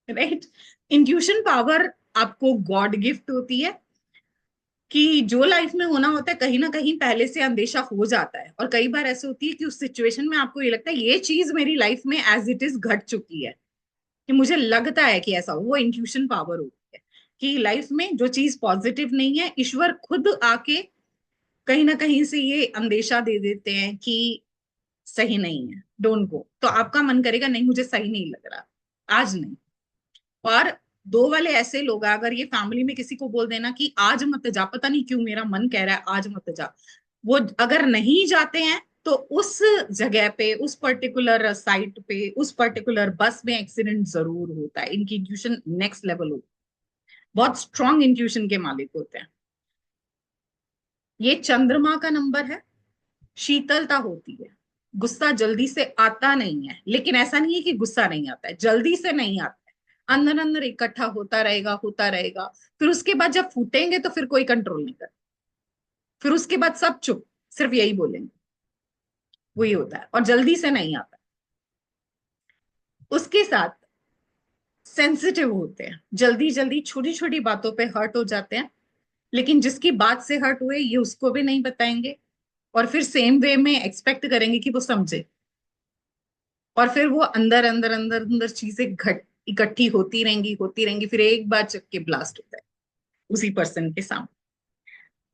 राइट। इंट्यूशन पावर आपको गॉड गिफ्ट होती है कि जो लाइफ में होना होता है कहीं ना कहीं पहले से अंदेशा हो जाता है। और कई बार ऐसे होती है कि उस सिचुएशन में आपको ये लगता है ये चीज मेरी लाइफ में एज इट इज घट चुकी है, कि मुझे लगता है कि ऐसा वो इंट्यूशन पावर होती है कि लाइफ में जो चीज पॉजिटिव नहीं है, ईश्वर खुद आके कहीं ना कहीं से ये अंदेशा दे देते हैं कि सही नहीं है, डोंट गो। तो आपका मन करेगा नहीं मुझे सही नहीं लग रहा, आज नहीं। और 2 वाले ऐसे लोग हैं, अगर ये फैमिली में किसी को बोल देना कि आज मत जा, पता नहीं क्यों मेरा मन कह रहा है आज मत जा, वो अगर नहीं जाते हैं तो उस जगह पे, उस पर्टिकुलर साइट पे, उस पर्टिकुलर बस में एक्सीडेंट जरूर होता है। इनकी इंट्यूशन नेक्स्ट लेवल होती है, बहुत स्ट्रांग इंट्यूशन के मालिक होते हैं। ये चंद्रमा का नंबर है, शीतलता होती है, गुस्सा जल्दी से आता नहीं है। लेकिन ऐसा नहीं है कि गुस्सा नहीं आता है, जल्दी से नहीं आता है, अंदर अंदर इकट्ठा होता रहेगा, होता रहेगा। फिर उसके बाद जब फूटेंगे तो फिर कोई कंट्रोल नहीं कर, फिर उसके बाद सब चुप, सिर्फ यही बोलेंगे, वही होता है। और जल्दी से नहीं आता। उसके साथ सेंसिटिव होते हैं, जल्दी जल्दी छोटी छोटी बातों पे हर्ट हो जाते हैं, लेकिन जिसकी बात से हर्ट हुए ये उसको भी नहीं बताएंगे, और फिर सेम वे में एक्सपेक्ट करेंगे कि वो समझे। और फिर वो अंदर अंदर अंदर अंदर चीजें घट इकट्ठी होती रहेंगी, फिर एक बार चक्के ब्लास्ट होता है उसी पर्सन के सामने।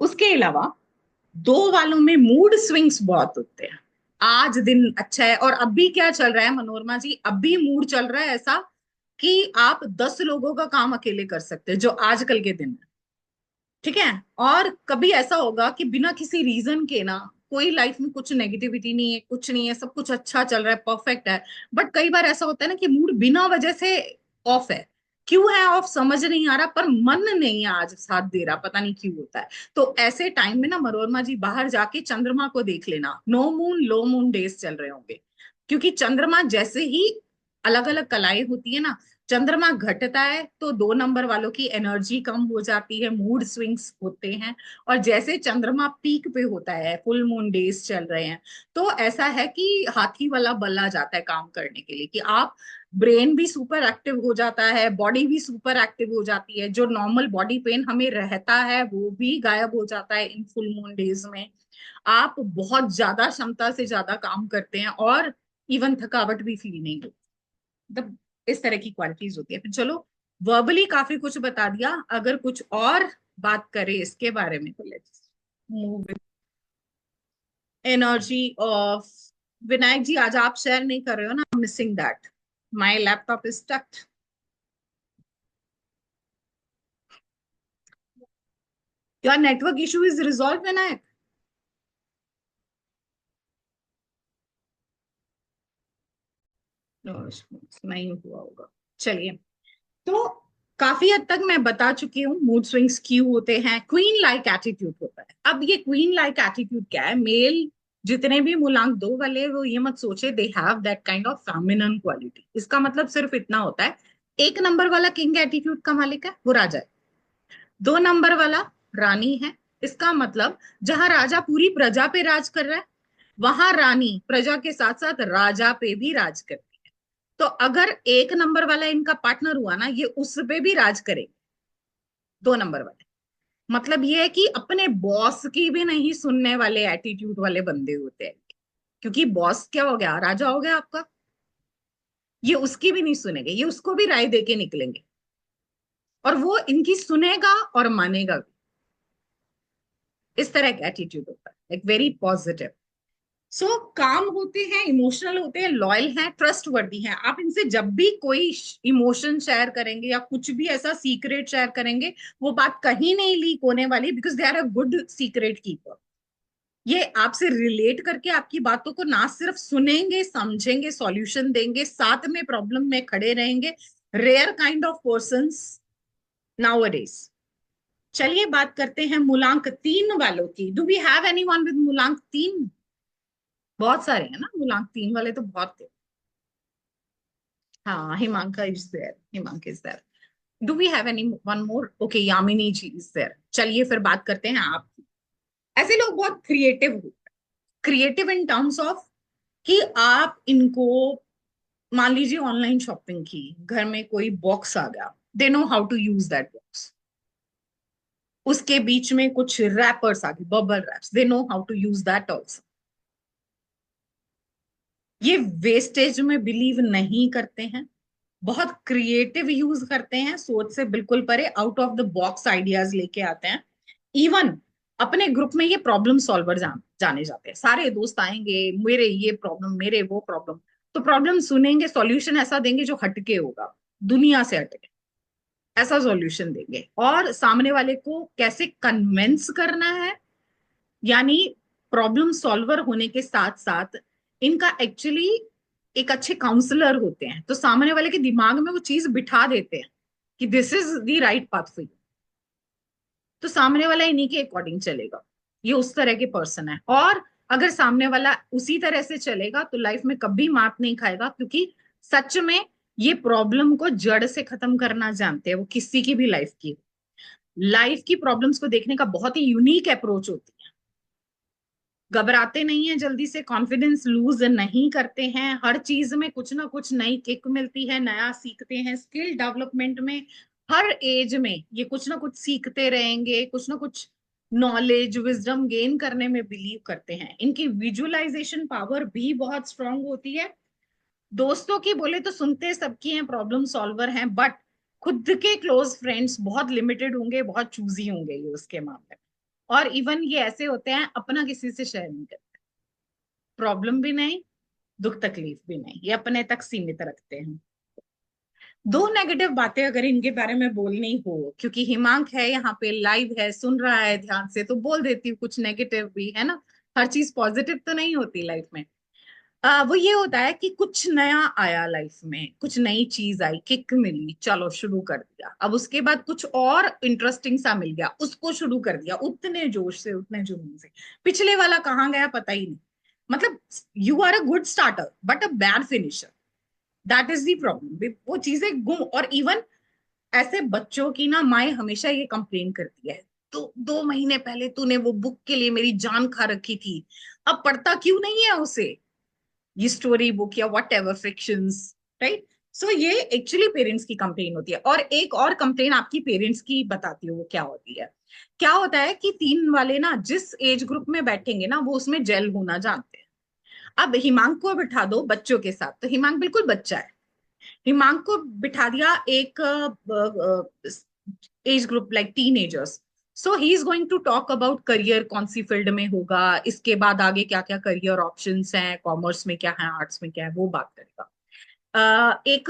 उसके अलावा 2 वालों में मूड स्विंग्स बहुत होते हैं। आज दिन अच्छा है, और अभी क्या चल रहा है मनोरमा जी, अभी मूड चल रहा है ऐसा कि आप 10 लोगों का काम अकेले कर सकते हैं, जो आजकल के दिन है, ठीक है। और कभी ऐसा होगा कि बिना किसी रीजन के ना, कोई लाइफ में कुछ नेगेटिविटी नहीं है, कुछ नहीं है, सब कुछ अच्छा चल रहा है, परफेक्ट है। बट कई बार ऐसा होता है ना कि मूड बिना वजह से ऑफ है। क्यों है ऑफ समझ नहीं आ रहा, पर मन नहीं है आज साथ दे रहा, पता नहीं क्यों होता है। तो ऐसे टाइम में ना मनोरमा जी बाहर जाके चंद्रमा को देख लेना, नो मून लो मून डेज चल रहे होंगे। क्योंकि चंद्रमा जैसे ही, अलग अलग कलाएं होती है ना, चंद्रमा घटता है तो 2 नंबर वालों की एनर्जी कम हो जाती है, मूड स्विंग्स होते हैं। और जैसे चंद्रमा पीक पे होता है, फुल मून डेज चल रहे हैं, तो ऐसा है कि हाथी वाला बल आ जाता है काम करने के लिए, कि आप ब्रेन भी सुपर एक्टिव हो जाता है, बॉडी भी सुपर एक्टिव हो जाती है, जो नॉर्मल बॉडी पेन हमें रहता है वो भी गायब हो जाता है इन फुल मून डेज में। आप बहुत ज्यादा क्षमता से ज्यादा काम करते हैं, और इवन थकावट भी फील नहीं होती। मतलब इस तरह की क्वालिटीज होती है। फिर चलो, वर्बली काफी कुछ बता दिया, अगर कुछ और बात करें इसके बारे में तो let's move. Energy of Vinayak ji, आज आप शेयर नहीं कर रहे हो ना, missing that, my laptop is stuck. Your network issue is resolve Vinayak? नहीं हुआ होगा, चलिए। तो काफी हद तक मैं बता चुकी हूँ मूड स्विंग्स क्यों होते हैं। क्वीन लाइक एटीट्यूड होता है। अब ये क्वीन लाइक एटीट्यूड क्या है, मेल जितने भी मूलांक 2 वाले, वो ये मत सोचे they have that kind of feminine quality. इसका मतलब सिर्फ इतना होता है, 1 नंबर वाला किंग एटीट्यूड का मालिक है, वो राजा है। 2 नंबर वाला रानी है। इसका मतलब जहां राजा पूरी प्रजा पे राज कर रहा है, वहां रानी प्रजा के साथ साथ राजा पे भी राज करती है। तो अगर 1 नंबर वाला इनका पार्टनर हुआ ना, ये उस पे भी राज करेगा। 2 नंबर वाले, मतलब ये है कि अपने बॉस की भी नहीं सुनने वाले एटीट्यूड वाले बंदे होते हैं। क्योंकि बॉस क्या हो गया, राजा हो गया आपका, ये उसकी भी नहीं सुनेंगे, ये उसको भी राय दे के निकलेंगे, और वो इनकी सुनेगा और मानेगा भी। इस तरह का एटीट्यूड होता है, एक वेरी पॉजिटिव। सो काम होते हैं, इमोशनल होते हैं, लॉयल हैं, ट्रस्ट वर्दी हैं। आप इनसे जब भी कोई इमोशन शेयर करेंगे या कुछ भी ऐसा सीक्रेट शेयर करेंगे, वो बात कहीं नहीं लीक होने वाली, because they are a good secret keeper. ये आपसे रिलेट करके आपकी बातों को ना सिर्फ सुनेंगे, समझेंगे, सॉल्यूशन देंगे, साथ में प्रॉब्लम में खड़े रहेंगे। Rare kind of persons nowadays. चलिए बात करते हैं मूलांक 3 वालों की। Do we have anyone with moolank 3? बहुत सारे हैं ना मूलांक 3 वाले, तो बहुत थे। हाँ, Himanka is there, Himank is there. Do we have any one more? Okay, Yamini ji is there. चलिए फिर बात करते हैं आप। ऐसे लोग बहुत क्रिएटिव हो, क्रिएटिव इन टर्म्स ऑफ कि आप इनको, मान लीजिए ऑनलाइन शॉपिंग की, घर में कोई बॉक्स आ गया, they know how to use that box. उसके बीच में कुछ रैपर्स आ गए, bubble wraps, they know how to use that also. ये वेस्टेज में बिलीव नहीं करते हैं, बहुत क्रिएटिव यूज करते हैं, सोच से बिल्कुल परे, out of the box ideas लेके आते हैं। इवन अपने ग्रुप में ये प्रॉब्लम सॉल्वर जाने जाते हैं। सारे दोस्त आएंगे, मेरे ये प्रॉब्लम, मेरे वो प्रॉब्लम, तो प्रॉब्लम सुनेंगे, सॉल्यूशन ऐसा देंगे जो हटके होगा, दुनिया से हटके, ऐसा सॉल्यूशन देंगे। और सामने वाले को कैसे कन्विंस करना है, यानी प्रॉब्लम सॉल्वर होने के साथ साथ इनका एक्चुअली एक अच्छे काउंसलर होते हैं, तो सामने वाले के दिमाग में वो चीज बिठा देते हैं कि this is the right path for you. तो सामने वाला इन्हीं के अकॉर्डिंग चलेगा। ये उस तरह के पर्सन है। और अगर सामने वाला उसी तरह से चलेगा तो लाइफ में कभी मात नहीं खाएगा, क्योंकि सच में ये प्रॉब्लम को जड़ से खत्म करना जानते हैं वो, किसी की भी लाइफ की प्रॉब्लम्स को देखने का बहुत ही यूनिक अप्रोच होती है। घबराते नहीं है जल्दी से, कॉन्फिडेंस लूज नहीं करते हैं, हर चीज में कुछ ना कुछ नई किक मिलती है, नया सीखते हैं, स्किल डेवलपमेंट में हर एज में ये कुछ ना कुछ सीखते रहेंगे, कुछ ना कुछ नॉलेज विजडम गेन करने में बिलीव करते हैं। इनकी विजुअलाइजेशन पावर भी बहुत स्ट्रांग होती है। दोस्तों की बोले तो सुनते सबकी हैं, प्रॉब्लम सॉल्वर हैं, बट खुद के क्लोज फ्रेंड्स बहुत लिमिटेड होंगे, बहुत चूजी होंगे ये उसके मामले में। और इवन ये ऐसे होते हैं, अपना किसी से शेयर नहीं करते, प्रॉब्लम भी नहीं, दुख तकलीफ भी नहीं, ये अपने तक सीमित रखते हैं। दो नेगेटिव बातें अगर इनके बारे में बोलनी हो, क्योंकि हिमांक है यहाँ पे, लाइव है, सुन रहा है ध्यान से, तो बोल देती हूँ कुछ नेगेटिव भी है ना, हर चीज पॉजिटिव तो नहीं होती लाइफ में। वो ये होता है कि कुछ नया आया लाइफ में, कुछ नई चीज आई, किक मिली, चलो शुरू कर दिया, अब उसके बाद कुछ और इंटरेस्टिंग सा मिल गया, उसको शुरू कर दिया उतने जोश से, उतने जुनून से, पिछले वाला कहाँ गया पता ही नहीं। मतलब you are a good starter but a bad finisher, that is the problem. वो चीजें गुम। और इवन ऐसे बच्चों की ना माए हमेशा ये कंप्लेन करती है, तो 2 महीने पहले तूने वो बुक के लिए मेरी जान खा रखी थी, अब पढ़ता क्यों नहीं है उसे, ये स्टोरी बुक या what ever frictions, right. So ये एक्चुअली पेरेंट्स की कंप्लेन होती है। और एक और कंप्लेन आपकी पेरेंट्स की बताती हूँ वो क्या होती है। क्या होता है कि 3 वाले ना जिस एज ग्रुप में बैठेंगे ना वो उसमें जेल होना जानते हैं। अब हिमांक को बिठा दो बच्चों के साथ, तो हिमांक बिल्कुल बच्चा है। हिमांक को बिठा दिया एक age group like teenagers, so he is going to talk about career, कौन सी फील्ड में होगा, इसके बाद आगे क्या क्या करियर ऑप्शंस हैं, कॉमर्स में क्या है, आर्ट्स में क्या है, वो बात करेगा। एक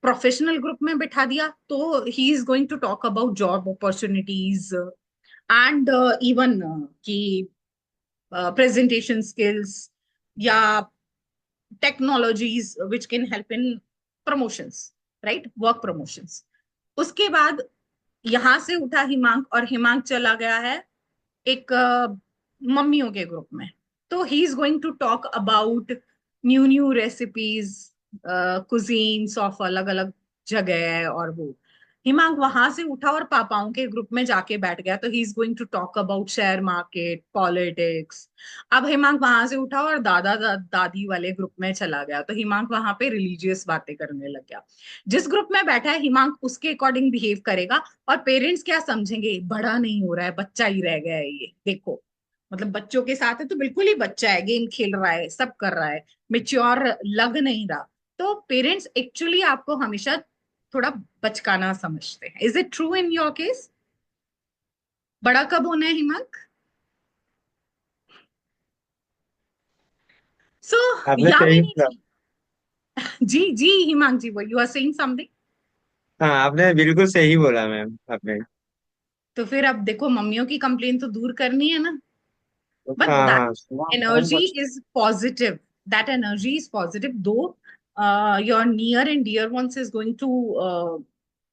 प्रोफेशनल ग्रुप में बिठा दिया तो he is going to talk about job opportunities and even की प्रेजेंटेशन स्किल्स या technologies which can help in promotions, right, work promotions. उसके बाद यहां से उठा हिमांक और हिमांक चला गया है एक मम्मियों के ग्रुप में, तो he is going to talk about new new recipes, cuisines of अलग अलग जगह। और वो हिमांक वहां से उठा और पापाओं के ग्रुप में जाके बैठ गया, तो he is going to talk about share market, politics. अब हिमांक वहां से उठा और दादी वाले ग्रुप में चला गया, तो हिमांक वहां पे रिलीजियस बातें करने लग गया। जिस ग्रुप में बैठा है हिमांक उसके अकॉर्डिंग बिहेव करेगा। और पेरेंट्स क्या समझेंगे, बड़ा नहीं हो रहा है, बच्चा ही रह गया है ये, देखो, मतलब बच्चों के साथ है तो बिल्कुल ही बच्चा है, गेम खेल रहा है, सब कर रहा है, मेच्योर लग नहीं रहा। तो पेरेंट्स एक्चुअली आपको हमेशा थोड़ा बचकाना समझते हैं। Is it true in your case? बड़ा कब होना है हिमांक? सो आपने सही यामिनी बोला। जी, जी जी हिमांक जी, वो यू आर सेइंग समथिंग। हाँ, आपने बिल्कुल सही बोला मैम, आपने। तो फिर अब देखो, मम्मियों की कंप्लेन तो दूर करनी है ना, but हाँ that हाँ energy is positive. That energy is positive, though your near and dear ones is going to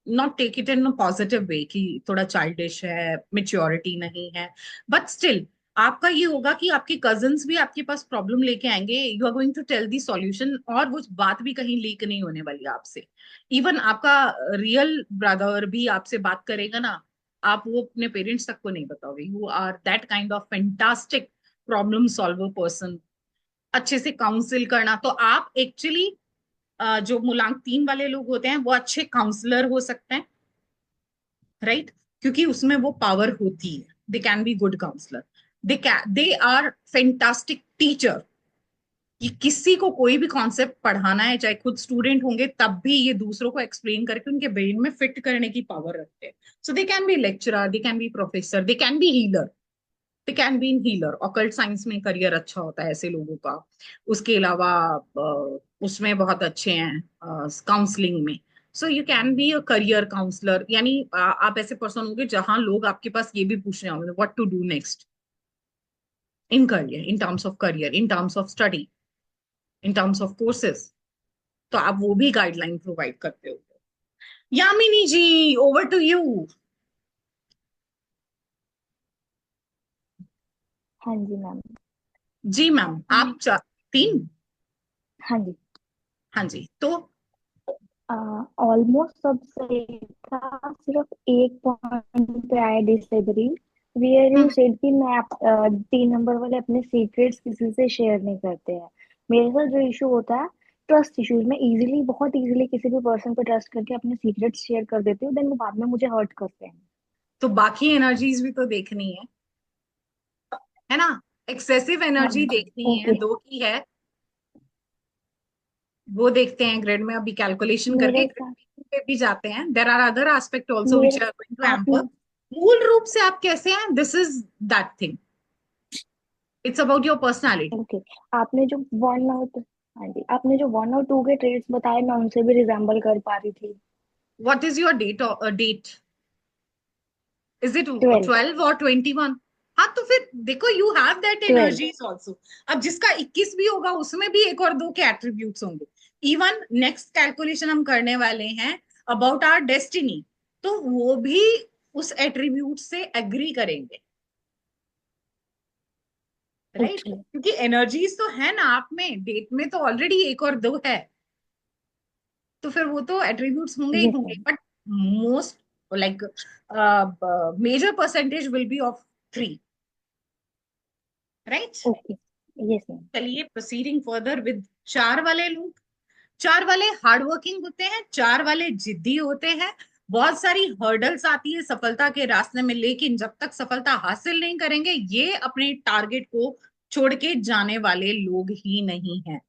not take it in a positive way कि थोड़ा childish है, maturity नहीं है, but still आपका ये होगा कि आपके cousins भी आपके पास problem लेके आएंगे, you are going to tell the solution, और वो बात भी कहीं लीक नहीं होने वाली आपसे. इवन आपका रियल ब्रदर भी आपसे बात करेगा ना, आप वो अपने पेरेंट्स तक को नहीं बताओगे. You are that kind of fantastic problem solver person. अच्छे से काउंसिल करना, तो आप एक्चुअली जो मूलांक 3 वाले लोग होते हैं वो अच्छे काउंसलर हो सकते हैं, राइट? क्योंकि उसमें वो पावर होती है. They can be good counsellor. They are fantastic teacher. कि किसी को कोई भी कॉन्सेप्ट पढ़ाना है, चाहे खुद स्टूडेंट होंगे तब भी ये दूसरों को एक्सप्लेन करके उनके ब्रेन में फिट करने की पावर रखते हैं. So they can be lecturer, they can be professor, they can be healer. They can be in healer. Occult science में करियर अच्छा होता है ऐसे लोगों का. उसके अलावा उसमें बहुत अच्छे हैं काउंसलिंग में. So you can be a career counsellor. यानी आप ऐसे पर्सन होंगे जहां लोग आपके पास ये भी पूछने होंगे what to do next in career, in terms of career, in terms of study, in terms of courses. तो आप वो भी गाइडलाइन प्रोवाइड करते हो. Yamini ji, over to you. हाँ जी मैम. जी मैम, आप 3. हाँ जी. हाँ जी, तो ऑलमोस्ट सब सही था, सिर्फ एक पॉइंट पे आया डिसएग्री, वेयर यू सेड कि मैं 3 नंबर वाले अपने सीक्रेट्स किसी से शेयर नहीं करते हैं. मेरे साथ जो इशू होता है ट्रस्ट इश्यूज में, इजीली बहुत इजीली किसी भी पर्सन पे ट्रस्ट करके अपने सीक्रेट्स शेयर कर देती हूँ, देन वो बाद में मुझे हर्ट करते हैं. तो बाकी एनर्जीज भी तो देखनी है ना? एक्सेसिव एनर्जी देखनी है, ओके. 2 की है वो देखते हैं ग्रेड में. अभी कैलकुलेशन करके मेरे ग्रेड साथ पे भी जाते हैं. There are other aspect also which मेरे आर गोइंग टू आपने एम्पर. मूल रूप से आप कैसे हैं, this is that thing. It's about your personality. Okay. आपने जो 1 और 2, हाँ जी, आपने जो 1 और 2 के ट्रेड्स बताए मैं उनसे भी रिजेम्बल कर पा रही थी. What is your date? Is it 12. 12 और 21? हाँ, तो फिर देखो you have that 12. Energies also. अब जिसका 21 भी होगा उसमें भी 1 और 2 के एट्रीब्यूट्स होंगे. इवन नेक्स्ट कैलकुलेशन हम करने वाले हैं अबाउट आवर डेस्टिनी, तो वो भी उस एट्रीब्यूट से एग्री करेंगे, राइट? ओके. क्योंकि एनर्जीज तो है ना आप में, डेट में तो ऑलरेडी 1 और 2 है, तो फिर वो तो एट्रीब्यूट्स होंगे ही यस होंगे. Ma'am. But most like major percentage will be of 3, right? Okay. Yes ma'am. चलिए प्रोसीडिंग फर्दर विद 4 वाले लोग. 4 वाले हार्ड वर्किंग होते हैं, 4 वाले जिद्दी होते हैं. बहुत सारी हर्डल्स आती है सफलता के रास्ते में, लेकिन जब तक सफलता हासिल नहीं करेंगे ये अपने टारगेट को छोड़ के जाने वाले लोग ही नहीं हैं.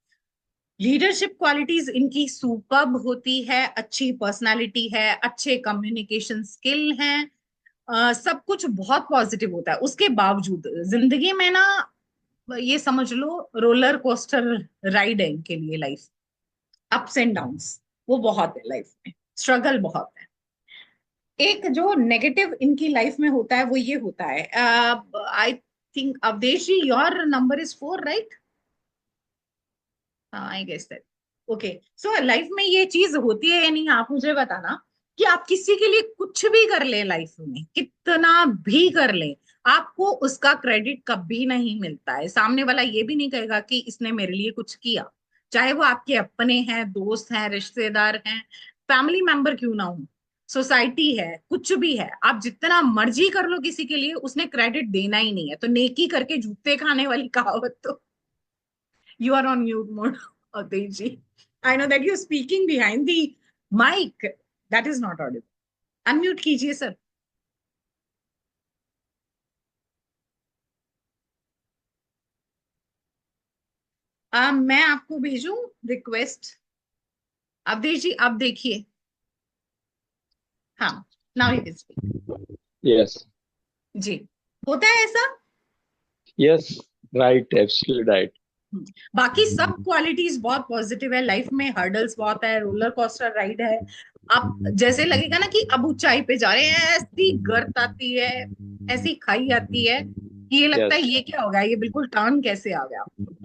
लीडरशिप क्वालिटीज इनकी सुपर्ब होती है. अच्छी पर्सनालिटी है, अच्छे कम्युनिकेशन स्किल हैं, सब कुछ बहुत पॉजिटिव होता है. उसके बावजूद जिंदगी में ना, ये समझ लो रोलर कोस्टर राइड है इनके लिए लाइफ. अप्स एंड डाउन्स वो बहुत है लाइफ में, स्ट्रगल बहुत है. एक जो नेगेटिव इनकी लाइफ में होता है वो ये होता है, I think Avdhesh ji your number is 4, right? I guess that. Okay. So life में ये चीज होती है या नहीं, आप मुझे बताना. कि आप किसी के लिए कुछ भी कर ले लाइफ में, कितना भी कर ले, आपको उसका क्रेडिट कभी नहीं मिलता है. सामने वाला ये भी नहीं कहेगा कि इसने मेरे लिए कुछ किया, चाहे वो आपके अपने हैं, दोस्त हैं, रिश्तेदार हैं, फैमिली मेंबर क्यों ना हो, सोसाइटी है, कुछ भी है. आप जितना मर्जी कर लो किसी के लिए, उसने क्रेडिट देना ही नहीं है. तो नेकी करके जूते खाने वाली कहावत तो. You are on mute mode, Aditi. I know that you're speaking behind the mic. That is not audible. Unmute कीजिए sir. मैं आपको भेजूं रिक्वेस्ट. अवधेश जी आप देखिए. हाँ, now you can speak. Yes, जी, होता है ऐसा. yes, right, absolutely right. बाकी सब क्वालिटीज बहुत पॉजिटिव है. लाइफ में हर्डल्स बहुत है, रोलर कोस्टर राइड है. आप जैसे लगेगा ना कि अब ऊंचाई पे जा रहे हैं, ऐसी गर्त आती है, ऐसी खाई आती है, कि ये लगता है Yes. ये क्या हो गया, ये बिल्कुल टर्न कैसे आ गया।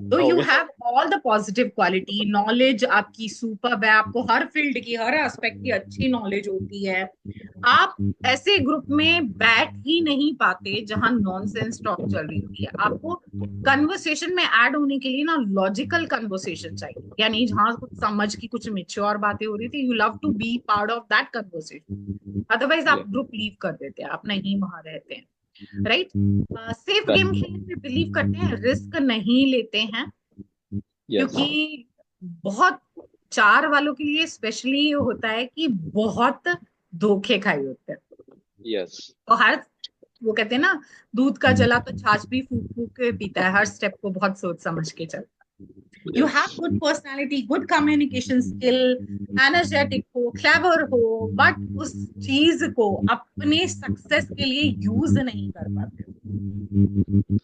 तो हो यू गया। Have all the positive quality, knowledge आपकी सुपर्ब है, आपको हर फील्ड की हर एस्पेक्ट की अच्छी नॉलेज होती है। आप ऐसे ग्रुप में बैठ ही नहीं पाते जहां नॉनसेंस टॉक चल रही होती है। आपको कन्वर्सेशन में ऐड होने के लिए ना लॉजिकल कन्वर्सेशन चाहिए, यानी जहां कुछ समझ की कुछ मेच्योर बातें हो रही थी, you love to be part of that conversation. Otherwise आप Yeah. ग्रुप लीव कर देते हैं, आप नहीं वहां रहते हैं। राइट। Safe Right. गेम खेलने में बिलीव करते हैं, रिस्क नहीं लेते हैं, Yes. क्योंकि बहुत चार वालों के लिए स्पेशली ये होता है कि बहुत धोखे खाए होते हैं। Yes. तो हर, वो कहते हैं ना, दूध का जला तो छाछ भी फूक फूक के पीता है, हर स्टेप को बहुत सोच समझ के चलता है। You have Yes. Good personality, good communication skill, energetic हो, क्लेवर हो, बट उस चीज को अपने सक्सेस के लिए यूज नहीं कर पाते।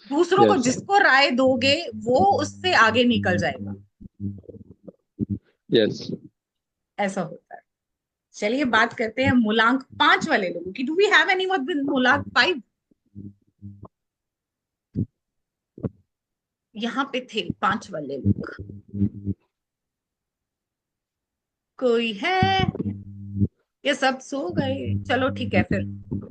दूसरों को Yes. जिसको राय दोगे वो उससे आगे निकल जाएगा, Yes. ऐसा होता है। चलिए बात करते हैं मूलांक 5 वाले लोगों की। Do we have anyone with moolank 5? यहाँ पे थे 5 वाले लोग, कोई है? ये सब सो गए। चलो ठीक है, फिर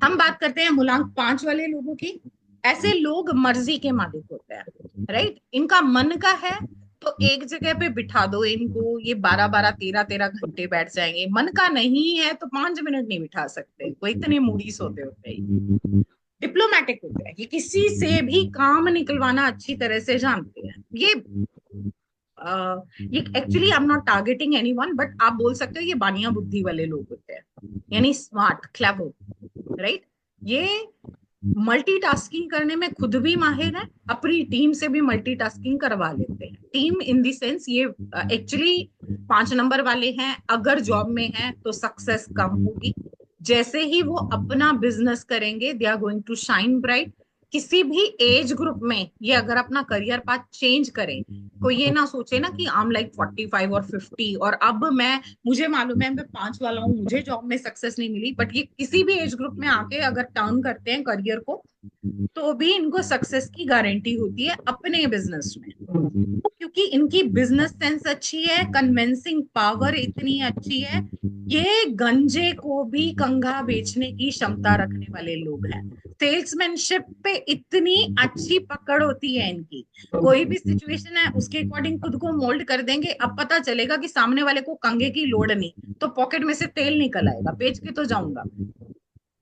हम बात करते हैं मूलांक 5 वाले लोगों की। ऐसे लोग मर्जी के मालिक होते हैं, राइट। इनका मन का है तो एक जगह पे बिठा दो इनको, ये 12-12, 13-13 घंटे बैठ जाएंगे। मन का नहीं है तो 5 मिनट नहीं बिठा सकते, वो इतने मूडीज होते होते हैं। डिप्लोमेटिक होते हैं, ये किसी से भी काम निकलवाना अच्छी तरह से जानते हैं। ये actually I am not targeting anyone, but आप बोल सकते हो ये बानिया बुद्धि वाले लोग होते हैं, यानी स्मार्ट, क्लेवर, राइट। ये मल्टीटास्किंग करने में खुद भी माहिर है, अपनी टीम से भी मल्टीटास्किंग करवा लेते हैं। टीम इन द सेंस ये एक्चुअली 5 नंबर वाले हैं, अगर जॉब में हैं तो सक्सेस कम होगी। जैसे ही वो अपना बिजनेस करेंगे, they are going to shine bright. किसी भी एज ग्रुप में ये अगर अपना करियर पाथ चेंज करें, कोई ये ना सोचे ना कि आई एम लाइक 45 और 50 और अब मुझे मालूम है मैं 5 वाला हूँ, मुझे जॉब में सक्सेस नहीं मिली। बट ये किसी भी एज ग्रुप में आके अगर टर्न करते हैं करियर को, तो भी इनको सक्सेस की गारंटी होती है अपने बिजनेस में, क्योंकि इनकी बिजनेस सेंस अच्छी है, कन्विंसिंग पावर इतनी अच्छी है। ये गंजे को भी कंघा बेचने की क्षमता रखने वाले लोग हैं। सेल्समैनशिप पे इतनी अच्छी पकड़ होती है इनकी, कोई भी सिचुएशन है उसके अकॉर्डिंग खुद को मोल्ड कर देंगे। अब पता चलेगा कि सामने वाले को कंघे की लोड नहीं, तो पॉकेट में से तेल निकल आएगा, बेच के तो जाऊंगा,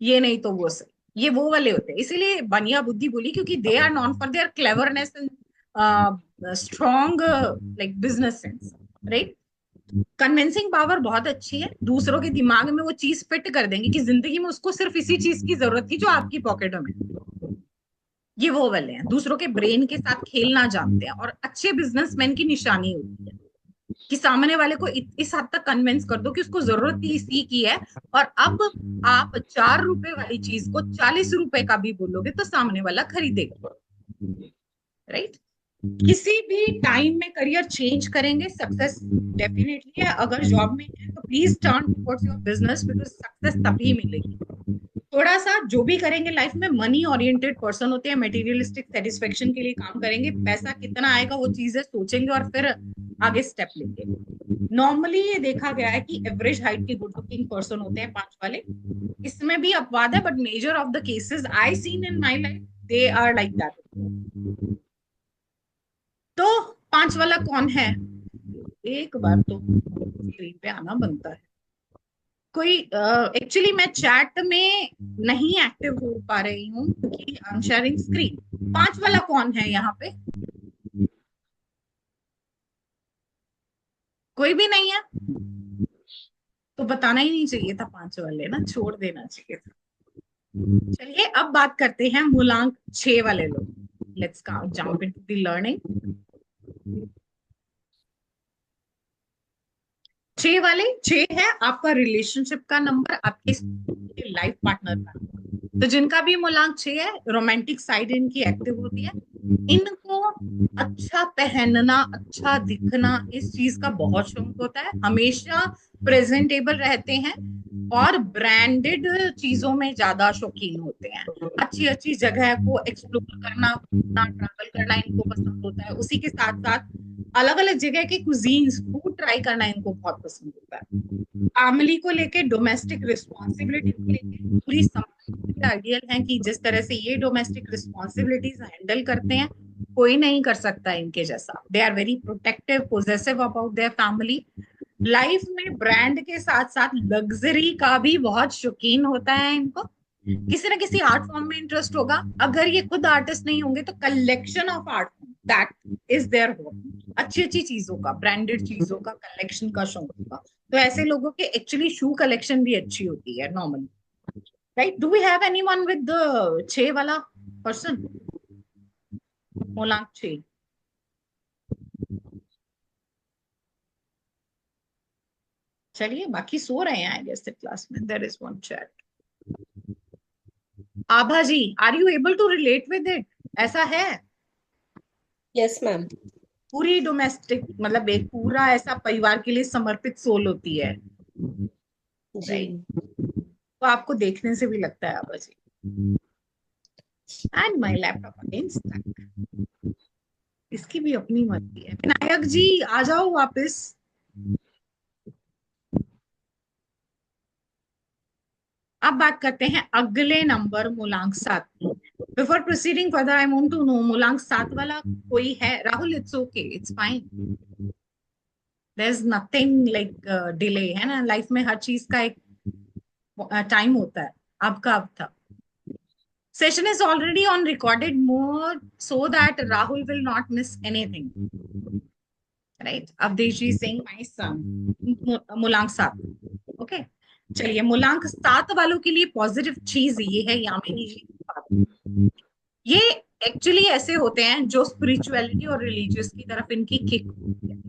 ये नहीं तो वो सही। ये वो वाले होते हैं, इसीलिए बनिया बुद्धि बोली, क्योंकि they are known for their cleverness and strong like business sense, right. Convincing power बहुत अच्छी है, दूसरों के दिमाग में वो चीज फिट कर देंगे कि जिंदगी में उसको सिर्फ इसी चीज की जरूरत थी जो आपकी पॉकेटों में। ये वो वाले हैं, दूसरों के ब्रेन के साथ खेलना जानते हैं, और अच्छे बिजनेसमैन की निशानी होती है कि सामने वाले को इस हद तक कन्विंस कर दो कि उसको जरूरत ही इसी की है, और अब आप 4 रुपए वाली चीज को 40 रुपए का भी बोलोगे तो सामने वाला खरीदेगा, राइट। किसी भी टाइम में करियर चेंज करेंगे, सक्सेस डेफिनेटली है। अगर जॉब में है तो please turn towards your business, because success तभी मिलेगी। थोड़ा सा जो भी करेंगे लाइफ में, मनी ओरिएंटेड पर्सन होते हैं, मटेरियलिस्टिक सेटिस्फेक्शन के लिए काम करेंगे, पैसा कितना आएगा वो चीजें सोचेंगे और फिर आगे स्टेप लेंगे। नॉर्मली ये देखा गया है कि एवरेज हाइट के गुड लुकिंग पर्सन होते हैं 5 वाले। इसमें भी अपवाद है, but major of the cases I seen in my life they are like that. तो 5 वाला कौन है? एक बार तो स्क्रीन पे आना बनता है। कोई एक्चुअली मैं चैट में नहीं एक्टिव हो पा रही हूँ क्योंकि आई एम शेयरिंग स्क्रीन। 5 वाला कौन है यहाँ पे? कोई भी नहीं है तो बताना ही नहीं चाहिए था, 5 वाले ना छोड़ देना चाहिए था। चलिए अब बात करते हैं मूलांक 6 वाले लोग। Let's jump into the learning. 6 वाले, 6 है आपका रिलेशनशिप का नंबर, आपके लाइफ पार्टनर का। तो जिनका भी मूलांक 6 है, रोमांटिक साइड इनकी एक्टिव होती है। इनको अच्छा पहनना, अच्छा दिखना, इस चीज का बहुत शौक होता है, हमेशा प्रेजेंटेबल रहते हैं और ब्रांडेड चीजों में ज्यादा शौकीन होते हैं। अच्छी अच्छी जगह को एक्सप्लोर करना, ट्रैवल करना इनको पसंद होता है। उसी के साथ साथ अलग अलग जगह के कुजीन्स, फूड ट्राई करना इनको बहुत पसंद होता है। फैमिली को लेके, डोमेस्टिक रिस्पॉन्सिबिलिटी को लेके पूरी समझ आइडियल है कि जिस तरह से ये डोमेस्टिक रिस्पॉन्सिबिलिटीज हैंडल करते हैं कोई नहीं कर सकता इनके जैसा। They are very protective, possessive about their family. Life में ब्रांड के साथ साथ लग्जरी का भी बहुत शौकीन होता है इनको। किसी ना किसी आर्ट फॉर्म में इंटरेस्ट होगा। अगर ये खुद आर्टिस्ट नहीं होंगे तो collection of art form, that is their hobby. अच्छी अच्छी चीजों का, ब्रांडेड चीजों का कलेक्शन का शौक होगा। तो ऐसे लोगों के एक्चुअली शू कलेक्शन भी अच्छी होती है normally, right? Do we have anyone with the 6 वाला पर्सन? मोलांक 6। चलिए, बाकी सो रहे हैं आई गेस क्लास में। There is one chat. Abha ji, are you able to relate with it? ऐसा है? Yes ma'am. पूरी डोमेस्टिक, मतलब एक पूरा ऐसा परिवार के लिए समर्पित सोल होती है, जी। तो आपको देखने से भी लगता है Abha ji. And my laptop again stuck. इसकी भी अपनी मर्जी है। विनायक जी आ जाओ वापस। अब बात करते हैं अगले नंबर मूलांक 7 की। Before proceeding further I want to know, मूलांक 7 वाला कोई है? Rahul, it's okay, it's fine, there is nothing like delay, है ना? लाइफ में हर चीज का एक टाइम होता है। आपका अब था। Session is already on recorded mode so that Rahul will not miss anything. Right? Avdesh is saying my son. मूलांक 7। ओके, चलिए मूलांक 7 वालों के लिए पॉजिटिव चीज ये है, यामिनी जी। ये एक्चुअली ऐसे होते हैं जो स्पिरिचुअलिटी और रिलीजियस की तरफ इनकी किक होती है।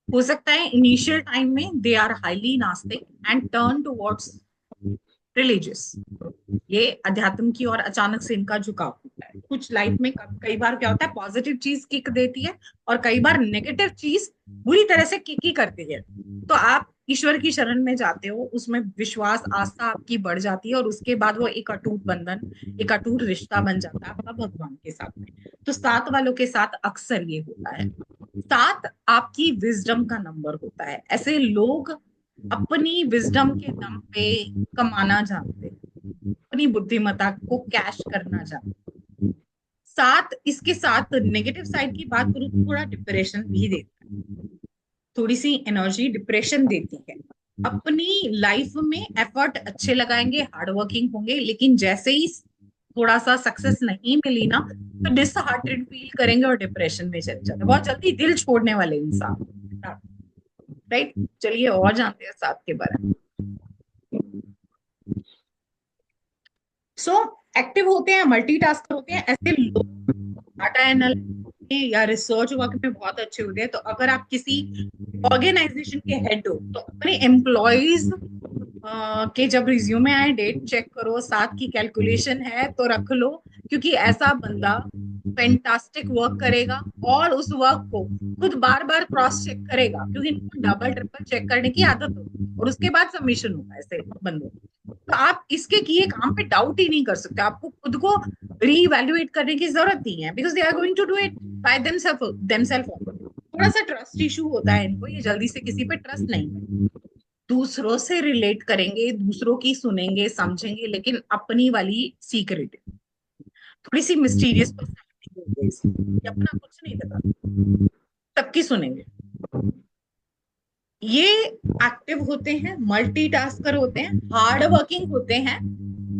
हो सकता है इनिशियल टाइम में दे आर हाईली नास्तिक एंड टर्न टुवर्ड्स रिलीजियस। ये अध्यात्म की और अचानक से इनका झुकाव होता है। कुछ लाइफ में कई बार क्या होता है, पॉजिटिव चीज किक देती है और कई बार नेगेटिव चीज बुरी तरह से किक ही करती है। तो आप ईश्वर की शरण में जाते हो, उसमें विश्वास, आस्था आपकी बढ़ जाती है और उसके बाद वो एक अटूट बंधन, एक अटूट रिश्ता बन जाता है आपका भगवान के साथ में। तो 7 वालों के साथ अक्सर ये होता है। 7 आपकी विजडम का नंबर होता है। ऐसे लोग अपनी विजडम के दम पे कमाना जानते हैं, अपनी बुद्धिमत्ता को कैश करना जानते हैं। 7 इसके साथ नेगेटिव साइड की बात करूं तो थोड़ा डिप्रेशन भी देता है, थोड़ी सी एनर्जी डिप्रेशन देती है। अपनी लाइफ में एफर्ट अच्छे लगाएंगे, हार्ड वर्किंग होंगे, लेकिन जैसे ही थोड़ा सा सक्सेस नहीं मिली ना तो डिसहार्टेड फील करेंगे और डिप्रेशन में चले जाते हैं। बहुत जल्दी दिल छोड़ने वाले इंसान, राइट? चलिए और जानते हैं 7 के बारे में। सो एक्टिव होते हैं, मल्टीटास्कर होते हैं। ऐसे लोग डाटा एनालिसिस या रिसर्च वर्क में बहुत अच्छे होते हैं। तो अगर आप किसी ऑर्गेनाइजेशन के हेड हो तो अपने एम्प्लॉयज के जब रिज्यूमे आए डेट चेक करो, 7 की कैलकुलेशन है तो रख लो, क्योंकि ऐसा बंदा फैंटास्टिक वर्क करेगा और उस वर्क को खुद बार बार क्रॉस चेक करेगा, क्योंकि इनको डबल ट्रिपल चेक करने की आदत होगी और उसके बाद सबमिशन होगा ऐसे बंदों। तो आप इसके किए काम पे डाउट ही नहीं कर सकते। आपको खुद को रीइवैल्यूएट करने की जरूरत नहीं है, because they are going to do it by themselves. थोड़ा सा ट्रस्ट इशू होता है इनको, ये जल्दी से किसी पे ट्रस्ट नहीं है। दूसरों से रिलेट करेंगे, दूसरों की सुनेंगे, समझेंगे, लेकिन अपनी वाली सीक्रेट, थोड़ी सी मिस्टीरियस पर्सनालिटी होगी इसकी, अपना कुछ नहीं पता, सबकी सुनेंगे। ये एक्टिव होते हैं, मल्टीटास्कर होते हैं, हार्ड वर्किंग होते हैं।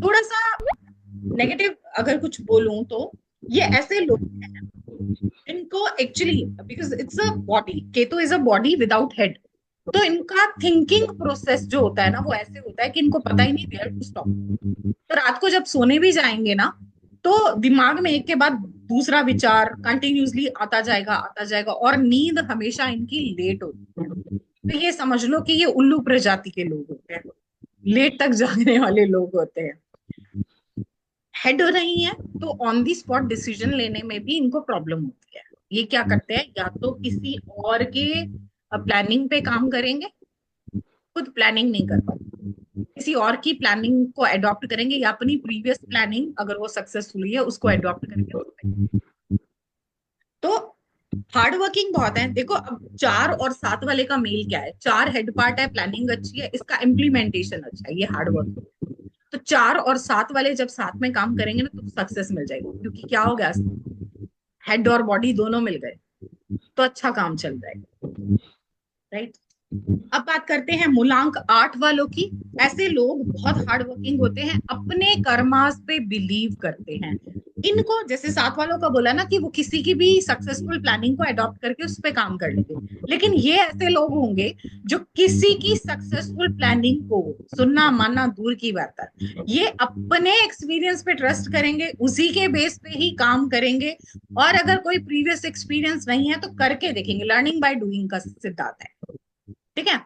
थोड़ा सा नेगेटिव अगर कुछ बोलूं तो ये ऐसे लोग हैं इनको actually, because it's a body, Ketu is a body without head, तो इनका थिंकिंग प्रोसेस जो होता है ना वो ऐसे होता है कि इनको पता ही नहीं वेयर टू स्टॉप। तो रात को जब सोने भी जाएंगे ना तो दिमाग में एक के बाद दूसरा विचार कंटिन्यूसली आता जाएगा और नींद हमेशा इनकी लेट होती है। तो ये समझ लो कि ये उल्लू प्रजाति के लोग होते हैं, लेट तक जागने वाले लोग होते हैं। हेड नहीं है तो ऑन दी स्पॉट डिसीजन लेने में भी इनको प्रॉब्लम होती है। ये क्या करते हैं, या तो किसी और के प्लानिंग पे काम करेंगे, खुद प्लानिंग नहीं कर पाते, किसी और की प्लानिंग को अडॉप्ट करेंगे या अपनी प्रीवियस प्लानिंग अगर वो सक्सेसफुली है उसको अडॉप्ट करेंगे। तो हार्ड वर्किंग बहुत है। देखो अब 4 और 7 वाले का मेल क्या है, 4 हेड पार्ट है, प्लानिंग अच्छी है, इसका इम्प्लीमेंटेशन अच्छा है, ये हार्ड वर्क। तो 4 और 7 वाले जब साथ में काम करेंगे ना तो सक्सेस मिल जाएगी, क्योंकि क्या हो गया, हेड और बॉडी दोनों मिल गए तो अच्छा काम चल जाएगा, राइट। अब बात करते हैं मूलांक 8 वालों की। ऐसे लोग बहुत हार्ड वर्किंग होते हैं, अपने कर्मास पे बिलीव करते हैं। इनको जैसे 7 वालों का बोला ना कि वो किसी की भी सक्सेसफुल प्लानिंग को अडॉप्ट करके उस पे काम कर लेंगे, लेकिन ये ऐसे लोग होंगे जो किसी की सक्सेसफुल प्लानिंग को सुनना मानना दूर की बात है, ये अपने एक्सपीरियंस पे ट्रस्ट करेंगे, उसी के बेस पे ही काम करेंगे, और अगर कोई प्रीवियस एक्सपीरियंस नहीं है तो करके देखेंगे। लर्निंग बाय डूइंग का सिद्धांत है, ठीक है।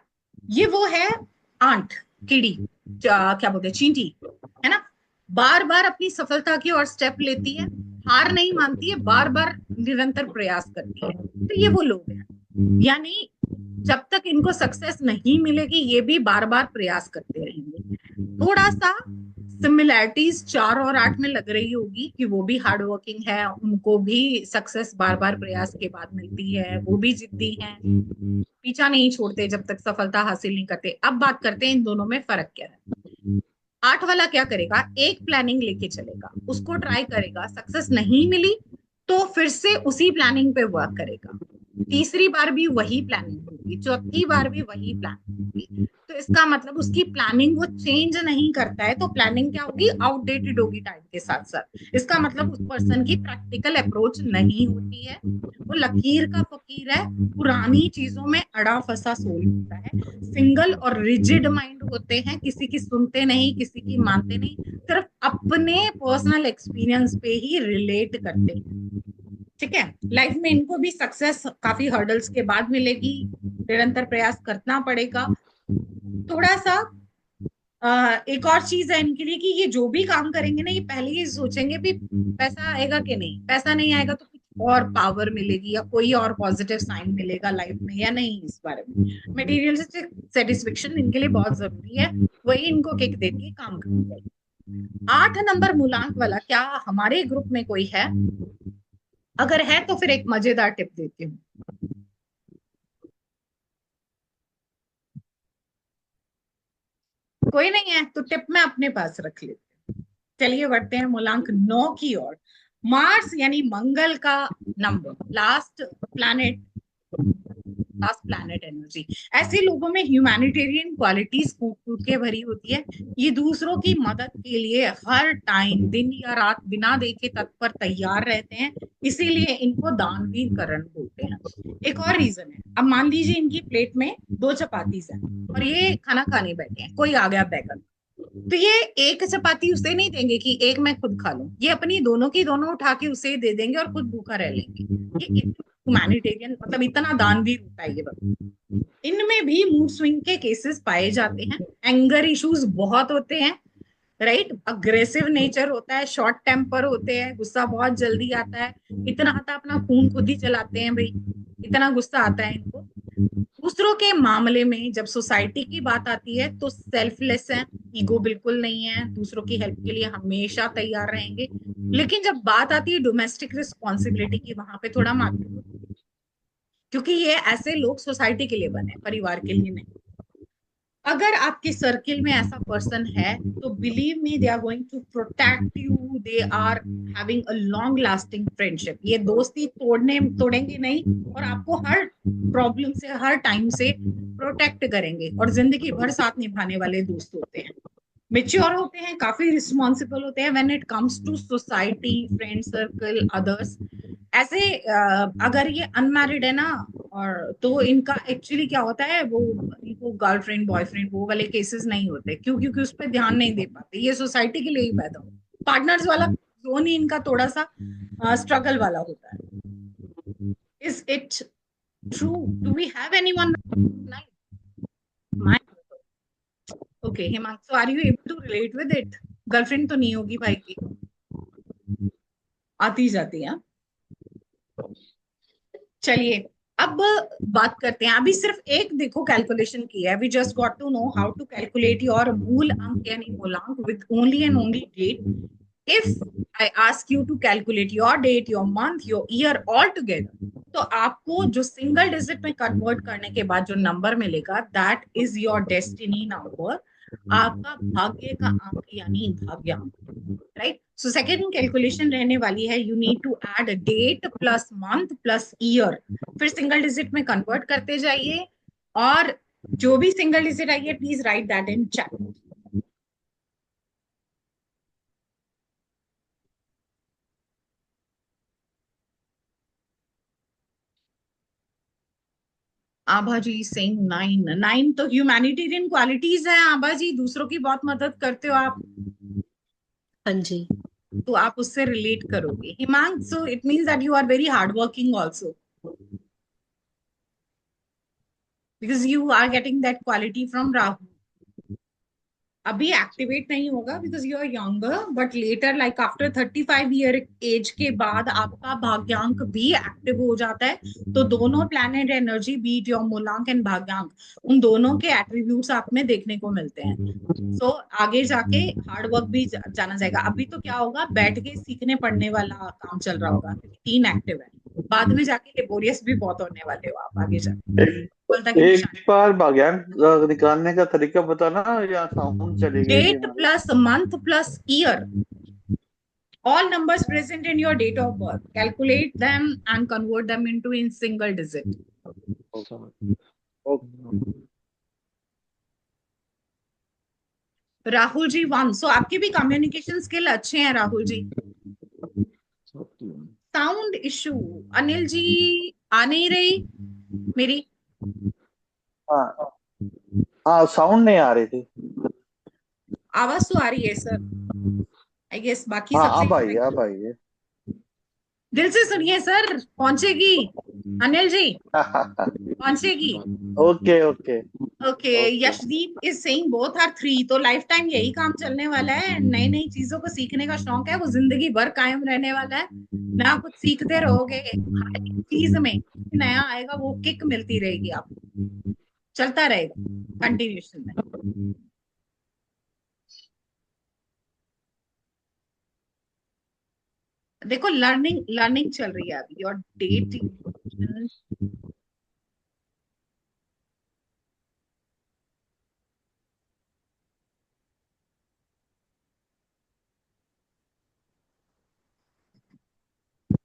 ये वो है आंट, कीड़ी, क्या बोलते हैं, चींटी, है ना। बार बार अपनी सफलता की ओर स्टेप लेती है, हार नहीं मानती है, बार बार निरंतर प्रयास करती है। तो ये वो लोग हैं, यानी जब तक इनको सक्सेस नहीं मिलेगी ये भी बार बार प्रयास करते रहेंगे। थोड़ा सा सिमिलैरिटीज 4 और 8 में लग रही होगी कि वो भी हार्ड वर्किंग है, उनको भी सक्सेस बार बार प्रयास के बाद मिलती है, वो भी जिद्दी हैं, पीछा नहीं छोड़ते जब तक सफलता हासिल नहीं करते। अब बात करते हैं इन दोनों में फर्क क्या है। 8 वाला क्या करेगा, एक प्लानिंग लेके चलेगा, उसको ट्राई करेगा, सक्सेस नहीं मिली तो फिर से उसी प्लानिंग पे वर्क करेगा, तीसरी बार भी वही प्लानिंग होगी, चौथी बार भी वही प्लानिंग होगी। तो इसका मतलब उसकी प्लानिंग वो चेंज नहीं करता है, तो प्लानिंग क्या होगी, आउटडेटेड होगी टाइम के साथ साथ। इसका मतलब उस पर्सन की प्रैक्टिकल अप्रोच नहीं होती है, वो लकीर का फकीर है, पुरानी चीजों में अड़ा फंसा सोल होता है, सिंगल और रिजिड माइंड होते हैं, किसी की सुनते नहीं, किसी की मानते नहीं, सिर्फ अपने पर्सनल एक्सपीरियंस पे ही रिलेट करते हैं, ठीक है। लाइफ में इनको भी सक्सेस काफी हर्डल्स के बाद मिलेगी, निरंतर प्रयास करना पड़ेगा। थोड़ा सा एक और चीज है इनके लिए कि ये जो भी काम करेंगे ना, ये पहले ही सोचेंगे भी पैसा आएगा कि नहीं, पैसा नहीं आएगा तो कुछ और पावर मिलेगी या कोई और पॉजिटिव साइन मिलेगा लाइफ में या नहीं, इस बारे में। मटेरियलिस्टिक सेटिस्फेक्शन इनके लिए बहुत जरूरी है, वही इनको किक देती है काम करने के। 8 नंबर मूलांक वाला क्या हमारे ग्रुप में कोई है? अगर है तो फिर एक मजेदार टिप देती हूँ। कोई नहीं है तो टिप मैं अपने पास रख लेती हूँ। चलिए बढ़ते हैं मूलांक 9 की ओर। मार्स यानी मंगल का नंबर, लास्ट प्लैनेट एनर्जी। ऐसे लोगों में ह्यूमैनिटेरियन क्वालिटीज फूट फूट के भरी होती है, ये दूसरों की मदद के लिए हर टाइम दिन या रात बिना देखे तत्पर तैयार रहते हैं, इसीलिए इनको दानवीर करण बोलते हैं। एक और रीजन है, अब मान लीजिए इनकी प्लेट में 2 चपातीज है और ये खाना खाने बैठे हैं, कोई आ गया बैगन, तो ये एक चपाती उसे नहीं देंगे कि एक मैं खुद खा लूं, ये अपनी दोनों की दोनों उठा के उसे दे देंगे और खुद भूखा रह लेंगे। ये ह्यूमैनिटेरियन मतलब इतना दानवीर होता है ये बंदा। इनमें भी मूड स्विंग के केसेस पाए जाते हैं, एंगर इश्यूज बहुत होते हैं, राइट, अग्रेसिव नेचर होता है, शॉर्ट टेम्पर होते हैं, गुस्सा बहुत जल्दी आता है, इतना आता अपना खून खुद ही चलाते हैं भाई, इतना गुस्सा आता है इनको। दूसरों के मामले में जब सोसाइटी की बात आती है तो सेल्फलेस है, ईगो बिल्कुल नहीं है, दूसरों की हेल्प के लिए हमेशा तैयार रहेंगे। लेकिन जब बात आती है डोमेस्टिक रिस्पॉन्सिबिलिटी की, वहां पे थोड़ा मातूर, क्योंकि ये ऐसे लोग सोसाइटी के लिए बने, परिवार के लिए नहीं। अगर आपके सर्किल में ऐसा पर्सन है तो believe me, they are going to protect you, they are having a long lasting friendship. ये दोस्ती तोड़ेंगे नहीं और आपको हर प्रॉब्लम से, हर टाइम से प्रोटेक्ट करेंगे, और जिंदगी भर साथ निभाने वाले दोस्त होते हैं। मेच्योर होते हैं, काफी रिस्पॉन्सिबल होते हैं when it comes to society, friend circle, others. ऐसे अगर ये अनमैरिड है ना, और तो इनका एक्चुअली क्या होता है, वो इनको गर्लफ्रेंड बॉयफ्रेंड वो वाले केसेस नहीं होते, क्योंकि उस पर ध्यान नहीं दे पाते, ये सोसाइटी के लिए ही पैदा हो। पार्टनर्स वाला जोन ही इनका थोड़ा सा स्ट्रगल वाला होता है। Is it true? Do we have anyone? Okay Himanshu, are you able to relate with it? Girlfriend तो नहीं होगी भाई की, आती जाती है। चलिए अब बात करते हैं, अभी सिर्फ एक देखो कैलकुलेशन की है, we just got to know how to calculate your mool ank यानी moolank with only and only date. If I ask you to calculate your date, your month, your year all together, तो आपको जो सिंगल डिजिट में convert करने के बाद जो number मिलेगा, that is your destiny number, आपका भाग्य का अंक यानी भाग्यांक, राइट। सो सेकेंड कैलकुलेशन रहने वाली है, you need to add date plus month plus year, फिर सिंगल डिजिट में कन्वर्ट करते जाइए, और जो भी सिंगल डिजिट आई है please write that in chat. Abha ji saying 9, 9 तो ह्यूमैनिटेरियन क्वालिटीज है आभा जी, दूसरों की बहुत मदद करते हो आप, हाँ जी। तो आप उससे रिलेट करोगे। Himansh, so it means that you are very hard working also, because you are getting that quality from Rahul. अभी एक्टिवेट नहीं होगा because you are younger, but later like after 35 year age के बाद आपका भाग्यांक भी एक्टिव हो जाता है, तो दोनों प्लैनेट एनर्जी, बीट योर मूलांक एंड भाग्यांक, उन दोनों के एट्रीब्यूट्स आप में देखने को मिलते हैं। सो आगे जाके हार्ड वर्क भी जाना जाएगा। अभी तो क्या होगा, बैठ के सीखने पढ़ने वाला काम चल रहा होगा, 3 एक्टिव है, बाद में जाके लेबोरियस भी बहुत होने वाले हो आप आगे जाके। एक बार भाग्यांक निकालने का तरीका बताना, या साउंड चली गई थी date plus month plus year, all numbers present in your date of birth, calculate them and convert them into in single digit. Rahul ji 1, so आपके भी कम्युनिकेशन स्किल अच्छे हैं राहुल जी। साउंड इशू, अनिल जी आ नहीं रही मेरी, हाँ साउंड नहीं आ रही थी, आवाज तो आ रही है सर आई गेस, बाकी हाँ सबसे अब आई है। दिल से सुनिए सर, पहुंचेगी अनिल जी, पहुंचेगी। Okay okay okay, Yashdeep is saying both are 3, तो लाइफ टाइम यही काम चलने वाला है, नई नई चीजों को सीखने का शौक है, वो जिंदगी भर कायम रहने वाला है, नया कुछ सीखते रहोगे, हर एक चीज में नया आएगा, वो किक मिलती रहेगी आपको, चलता रहेगा कंटिन्यूशन में। देखो लर्निंग लर्निंग चल रही है अभी, और डेट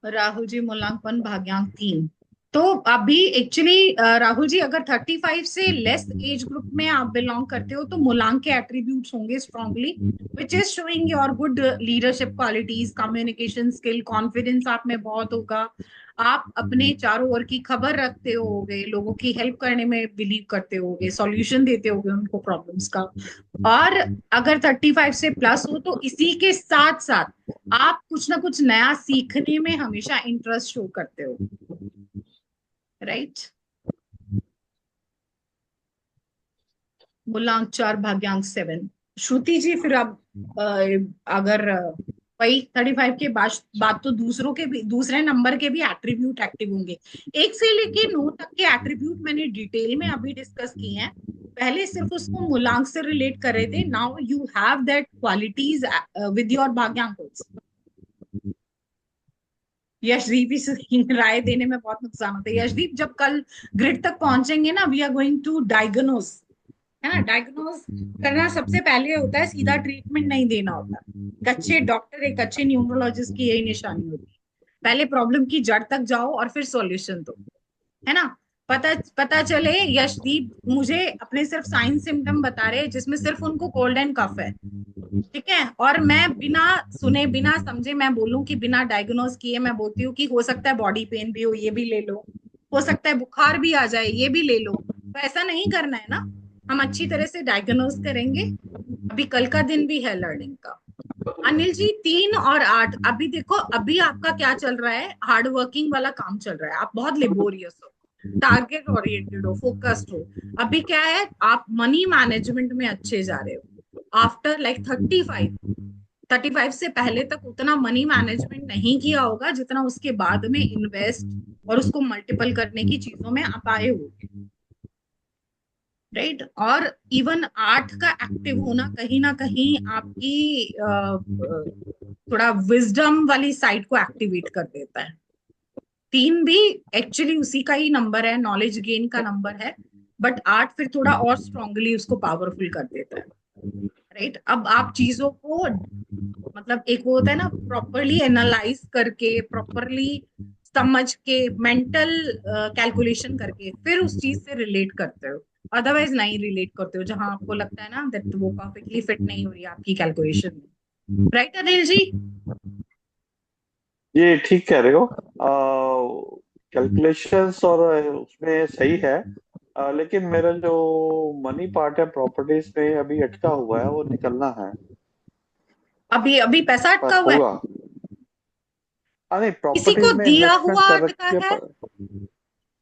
राहुल जी मूल्यांकन भाग्यांक 3, तो अभी एक्चुअली राहुल जी अगर 35 से लेस एज ग्रुप में आप बिलोंग करते हो, तो मूलांक के एट्रीब्यूट्स होंगे strongly, which is showing your good leadership qualities, communication skill, confidence आप में बहुत होगा, आप अपने चारों ओर की खबर रखते होगे, लोगों की हेल्प करने में बिलीव करते होगे, सॉल्यूशन देते होगे उनको प्रॉब्लम्स का, और अगर 35 से प्लस हो तो इसी के साथ साथ आप कुछ ना कुछ नया सीखने में हमेशा इंटरेस्ट शो करते हो, राइट। मूलांक 4 भाग्यांक 7, श्रुति जी फिर अब अगर वही 35 के बाद तो दूसरों के भी, दूसरे नंबर के भी एट्रीब्यूट एक्टिव होंगे। 1 से लेके 9 तक के एट्रीब्यूट मैंने डिटेल में अभी डिस्कस किए हैं, पहले सिर्फ उसको मूलांक से रिलेट कर रहे थे, now you have that qualities with your भाग्यांक आल्सो। यशदीप इस राय देने में बहुत नुकसान होता है। यशदीप जब कल ग्रिड तक पहुंचेंगे ना, we are going to diagnose, है ना, डायग्नोज करना सबसे पहले होता है, सीधा ट्रीटमेंट नहीं देना होता। एक अच्छे डॉक्टर, एक अच्छे न्यूरोलॉजिस्ट की यही निशानी होती है, पहले प्रॉब्लम की जड़ तक जाओ और फिर सॉल्यूशन दो, है ना। पता चले यशदीप मुझे अपने सिर्फ साइन सिम्टम बता रहे जिसमें सिर्फ उनको कोल्ड एंड कफ है, ठीक है, और मैं बिना सुने बिना समझे मैं बोलूं कि बिना डायग्नोज किए मैं बोलती हूँ कि हो सकता है बॉडी पेन भी हो, ये भी ले लो, हो सकता है बुखार भी आ जाए, ये भी ले लो, तो ऐसा नहीं करना है ना, हम अच्छी तरह से डायग्नोज करेंगे। अभी कल का दिन भी है लर्निंग का। अनिल जी 3 और 8, अभी देखो अभी आपका क्या चल रहा है, हार्ड वर्किंग वाला काम चल रहा है, आप बहुत लेबोरियस हो, टारगेट ओरिएंटेड हो, फोकस्ड हो। अभी क्या है, आप मनी मैनेजमेंट में अच्छे जा रहे हो, आफ्टर लाइक 35 35 से पहले तक उतना मनी मैनेजमेंट नहीं किया होगा जितना उसके बाद में इन्वेस्ट और उसको मल्टीपल करने की चीजों में आप आए हो, राइट। और इवन 8 का एक्टिव होना कहीं ना कहीं आपकी थोड़ा विजडम वाली साइड को एक्टिवेट कर देता है। 3 भी एक्चुअली उसी का ही नंबर है, नॉलेज गेन का नंबर है, बट 8 फिर थोड़ा और स्ट्रांगली उसको पावरफुल कर देता है, राइट। अब आप चीजों को मतलब एक वो होता है ना, प्रॉपरली एनालाइज करके, प्रॉपरली समझ के, मेंटल कैलकुलेशन करके फिर उस चीज से रिलेट करते हो, अदरवाइज नहीं रिलेट करते हो जहां आपको लगता है ना दैट वो परफेक्टली फिट नहीं हो रही है आपकी कैलकुलेशन में, राइट अनिल जी? ये ठीक कह रहे हो, कैलकुलेशंस और उसमें सही है। लेकिन मेरा जो मनी पार्ट है प्रॉपर्टीज में अभी अटका हुआ है, वो निकलना है। अभी अभी पैसा पर अटका हुआ है? होगा। नहीं, किसी को प्रॉपर्टीज में दिया इन्वेस्टमेंट हुआ कर अटका रखी है? है।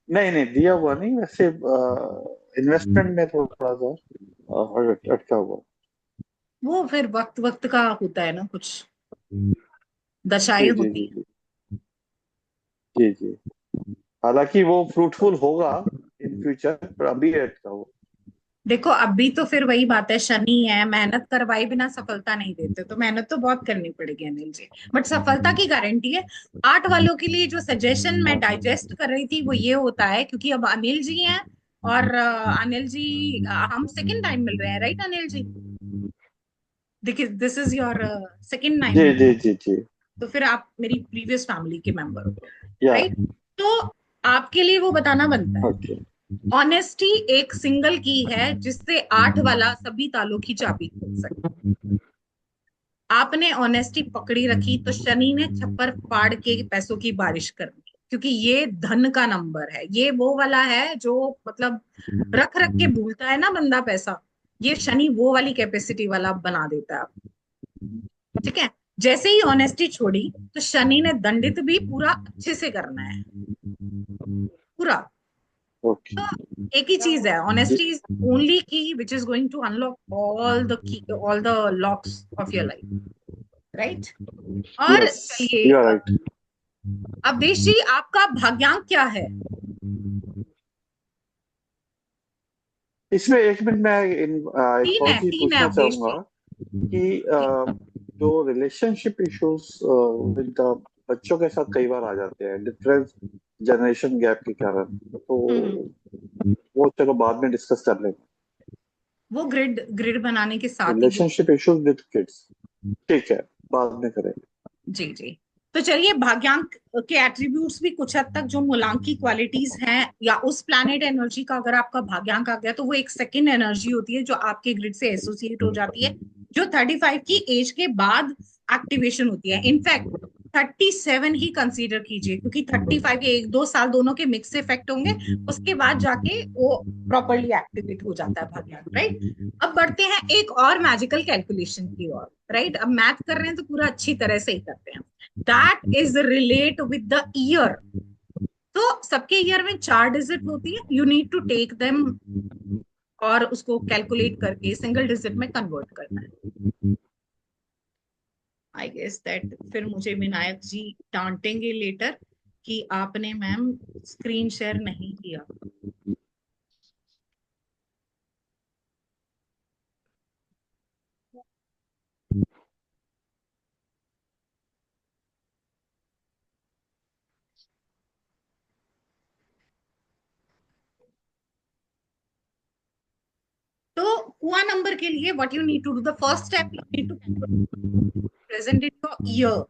नहीं नहीं, दिया हुआ नहीं, वैसे इन्वेस्टमेंट में थोड़ा सा अटका हुआ। वो फिर वक्त वक्त का होता है ना, कुछ दशाएं जी जी होती जी हैं। जी जी जी। हालांकि वो फ्रूटफुल होगा इन फ्यूचर, पर अभी अटका हुआ। देखो अभी तो फिर वही बात है, शनि है, मेहनत करवाए बिना सफलता नहीं देते, तो मेहनत तो बहुत करनी पड़ेगी अनिल जी, बट सफलता की गारंटी है। 8 वालों के लिए जो सजेशन मैं डाइजेस्ट कर रही थी वो ये होता है, क्योंकि अब अनिल जी हैं और अनिल जी हम सेकंड टाइम मिल रहे हैं, राइट अनिल जी? देखिए this is your second time जी मिल, जी जी जी। तो फिर आप मेरी प्रीवियस फैमिली के मेंबर हो, या राइट? तो आपके लिए वो बताना बनता है। ओके। ऑनेस्टी एक सिंगल की है जिससे 8 वाला सभी तालों की चाबी खोल सकता। आपने ऑनेस्टी पकड़ी रखी तो शनि ने छप्पर फाड़ के पैसों की बारिश कर दी, क्योंकि ये धन का नंबर है, ये वो वाला है जो मतलब रख रख के भूलता है ना बंदा पैसा, ये शनि वो वाली कैपेसिटी वाला बना देता है, ठीक है। जैसे ही ऑनेस्टी छोड़ी तो शनि ने दंडित भी पूरा अच्छे से करना है, पूरा। ओके। तो एक ही चीज है, जी। Honesty is only key which is going to unlock all the locks of your life, right? और यस, चलिए you are right. Avdhesh ji, आपका भाग्यांक क्या है? इसमें एक मिनट मैं एक और चीज 3 है पूछना अवधेश चाहूंगा जी। कि जो रिलेशनशिप इश्यूज विद बच्चों के साथ कई बार आ जाते हैं, डिफरेंस जनरेशन गैप के कारण, तो वो चलो बाद में डिस्कस कर लेंगे। वो ग्रिड ग्रिड बनाने के साथ ही रिलेशनशिप इश्यूज विद किड्स, ठीक है, बाद में करेंगे। जी जी। तो चलिए भाग्यांक के एट्रीब्यूट्स भी कुछ हद तक जो मूलांकी क्वालिटीज हैं, या उस प्लैनेट एनर्जी का अगर आपका भाग्यांक आ गया तो वो एक सेकंड एनर्जी होती है जो आपके ग्रिड से एसोसिएट हो जाती है, जो 35 की एज के बाद एक्टिवेशन होती है। इनफैक्ट 37 ही कंसीडर कीजिए, क्योंकि 35 के 1-2 साल दोनों के मिक्स इफेक्ट होंगे, उसके बाद जाके वो प्रॉपरली एक्टिवेट हो जाता है भाग्यांक, राइट? अब बढ़ते हैं एक और मैजिकल कैलकुलेशन की ओर, राइट? अब मैथ कर रहे हैं तो पूरा अच्छी तरह से ही करते हैं। That is relate with the year. तो सबके ईयर में 4 डिजिट होती है, you need to take them और उसको कैलकुलेट करके सिंगल डिजिट में कन्वर्ट करना है। आई गेस दैट फिर मुझे विनायक जी डांटेंगे लेटर कि आपने मैम स्क्रीन शेयर नहीं किया। तो कुआ नंबर के लिए what you need to do, the first step, you need to present in your year,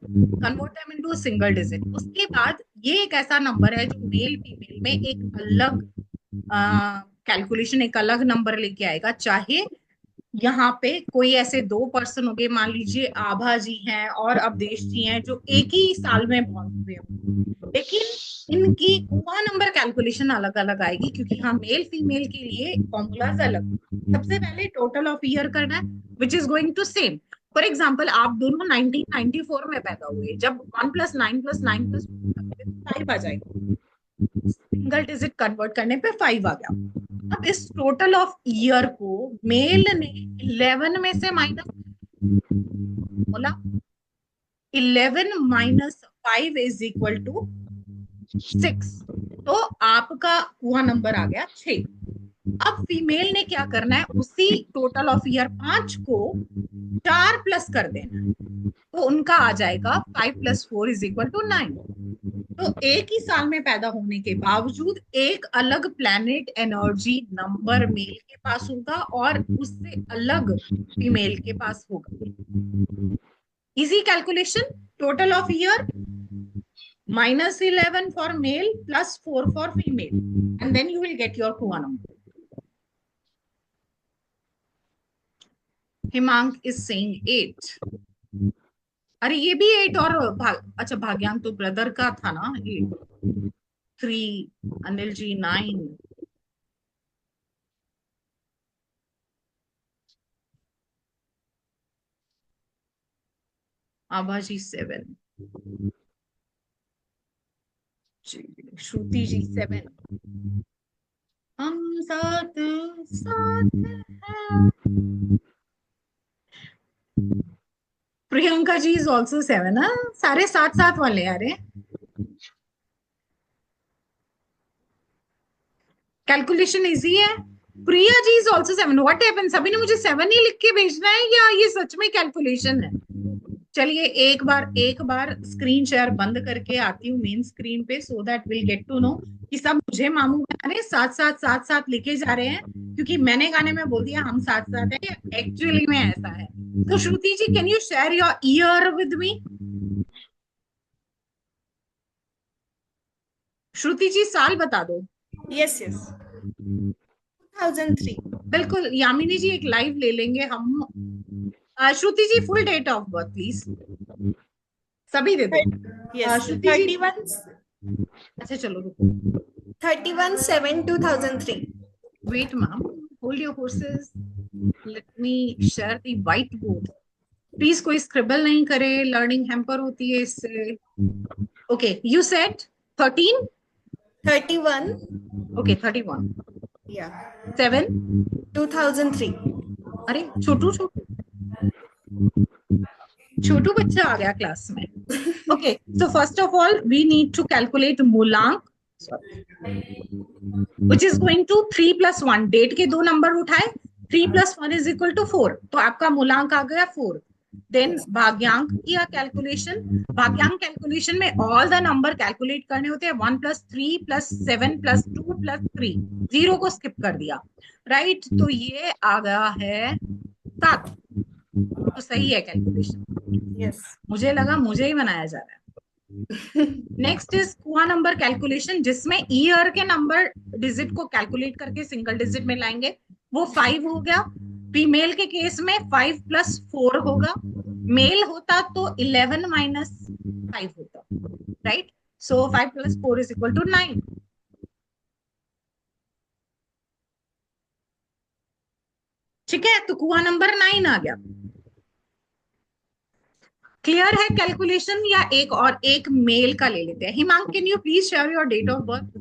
convert them into a single digit. उसके बाद ये एक ऐसा नंबर है जो मेल फीमेल में एक अलग कैलकुलेशन, एक अलग नंबर लेके आएगा। चाहे यहाँ पे कोई ऐसे 2 पर्सन हो गए, मान लीजिए आभा जी हैं और अवधेश जी हैं, जो एक ही साल में बॉर्न हुए हो, लेकिन इनकी कुआ नंबर कैलकुलेशन अलग अलग आएगी, क्योंकि हाँ मेल फीमेल के लिए फॉर्मूलाज अलग। सबसे पहले टोटल ऑफ ईयर करना है which is going to same. For example आप दोनों 1994 में पैदा हुए, जब 1 + 9 + 9 + 5 आ जाएगा, सिंगल डिजिट कन्वर्ट करने पे 5 आ गया। अब इस टोटल ऑफ ईयर को मेल ने 11 में से माइनस, बोला 11 माइनस 5 इज इक्वल टू 6। तो आपका कुआं नंबर आ गया 6। अब फीमेल ने क्या करना है, उसी टोटल ऑफ ईयर 5 को 4 प्लस कर देना है, तो उनका आ जाएगा 5 + 4 इज इक्वल टू 9। तो एक ही साल में पैदा होने के बावजूद एक अलग प्लैनेट एनर्जी नंबर मेल के पास होगा और उससे अलग फीमेल के पास होगा। Easy calculation, total of year -11 for male plus 4 for female, and then you will get your Kuan number. Himank is saying 8. अरे ये भी 8 और अच्छा भाग्यांक तो ब्रदर का था ना, 8 3 अनिल जी 9 आभा जी 7 श्रुति जी 7 हम साथ साथ हैं। Priyanka ji is also 7। सारे 7 वाले आ रहे हैं। कैलकुलेशन इजी है। Priya ji is also 7। What happen, सभी ने मुझे 7 ही लिख के भेजना है या ये सच में कैलकुलेशन है? चलिए एक बार स्क्रीन शेयर बंद करके आती हूँ मेन स्क्रीन पे, so that will get to know कि सब मुझे मामू बना रहे, साथ लिखे जा रहे हैं, क्योंकि मैंने गाने में बोल दिया हम साथ है, एक्चुअली में ऐसा है। तो Shruti ji, can you share your year with me? Shruti ji साल बता दो। यस 2003। बिल्कुल। यामिनी जी एक लाइव ले लेंगे हम। Shruti ji full date of birth please, सभी दे दो। श्रुति जी 31। अच्छा चलो रुको। 31/7/2003। Wait ma'am, hold your horses, let me share the whiteboard. Please कोई स्क्रिबल नहीं करे, लर्निंग हैम्पर होती है इससे। Okay, you said 13? 31। ओके 31। या 7? 2003। अरे छोटू बच्चा आ गया क्लास में। Okay, so first of all we need to calculate moolank, which is going to 3 + 1। Date के 2 नंबर उठाए, 3 + 1 is equal to 4, तो आपका मूलांक आ गया 4। देन भाग्यांक किया कैलकुलेशन। भाग्यांक कैलकुलेशन में ऑल द नंबर कैलकुलेट करने होते हैं, 1 + 3 + 7 + 2 + 3, 0 को स्किप कर दिया, राइट? तो ये आ गया है 7। तो सही है कैलकुलेशन। यस, मुझे लगा मुझे ही बनाया जा रहा है। नेक्स्ट इज कुआं नंबर कैलकुलेशन, जिसमें ईयर के नंबर डिजिट को कैलकुलेट करके सिंगल डिजिट में लाएंगे। वो 5 हो गया। फीमेल के केस में 5 + 4 होगा। मेल होता तो 11 - 5 होता, right? So 5 + 4 is equal to 9। ठीक है, तो कुआं नंबर 9 आ गया। क्लियर है कैलकुलेशन? या एक मेल का ले लेते हैं। Himank, can you please share your date of birth?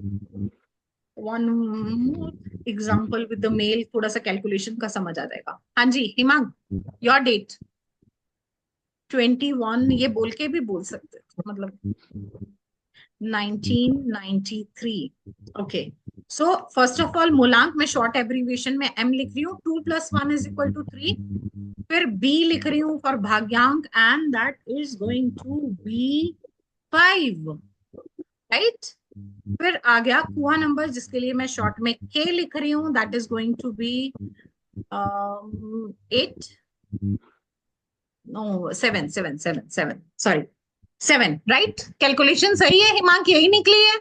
One example with the male, थोड़ा सा कैलकुलेशन का समझ आ जाएगा। हाँ जी हिमांक, योर डेट 21, ये बोल के भी बोल सकते हो, मतलब 1993। Okay, so first of all मूलांक में शॉर्ट एब्रीविएशन में एम लिख रही हूँ। 2 + 1 इज इक्वल टू 3। फिर बी लिख रही हूं फॉर भाग्यांक, and that is going to be 5, right? फिर आ गया कुआं नंबर, जिसके लिए मैं शॉर्ट में के लिख रही हूं, that is going to be 8 no 7 7 7 7 sorry 7, right? Calculation सही है हिमांक, यही निकली है।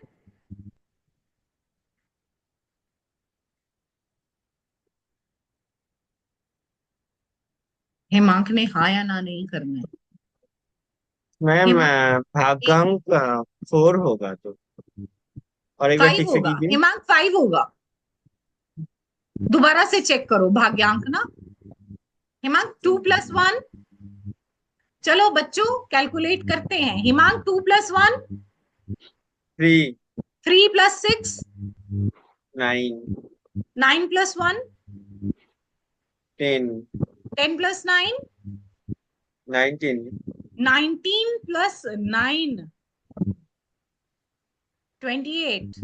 हिमांक ने हाँ या ना नहीं करना है। मैम भागांक 4 होगा तो, और एक बार 5 ठीक से होगा कीजिए। हिमांक, 5 होगा। दोबारा से चेक करो भाग्यांक ना। हिमांक 2 + 1, चलो बच्चों कैलकुलेट करते हैं। हिमांक 2 + 1 3 3 + 6 9 9 + 1 10 10 + 9 19, 19 plus 9, 28.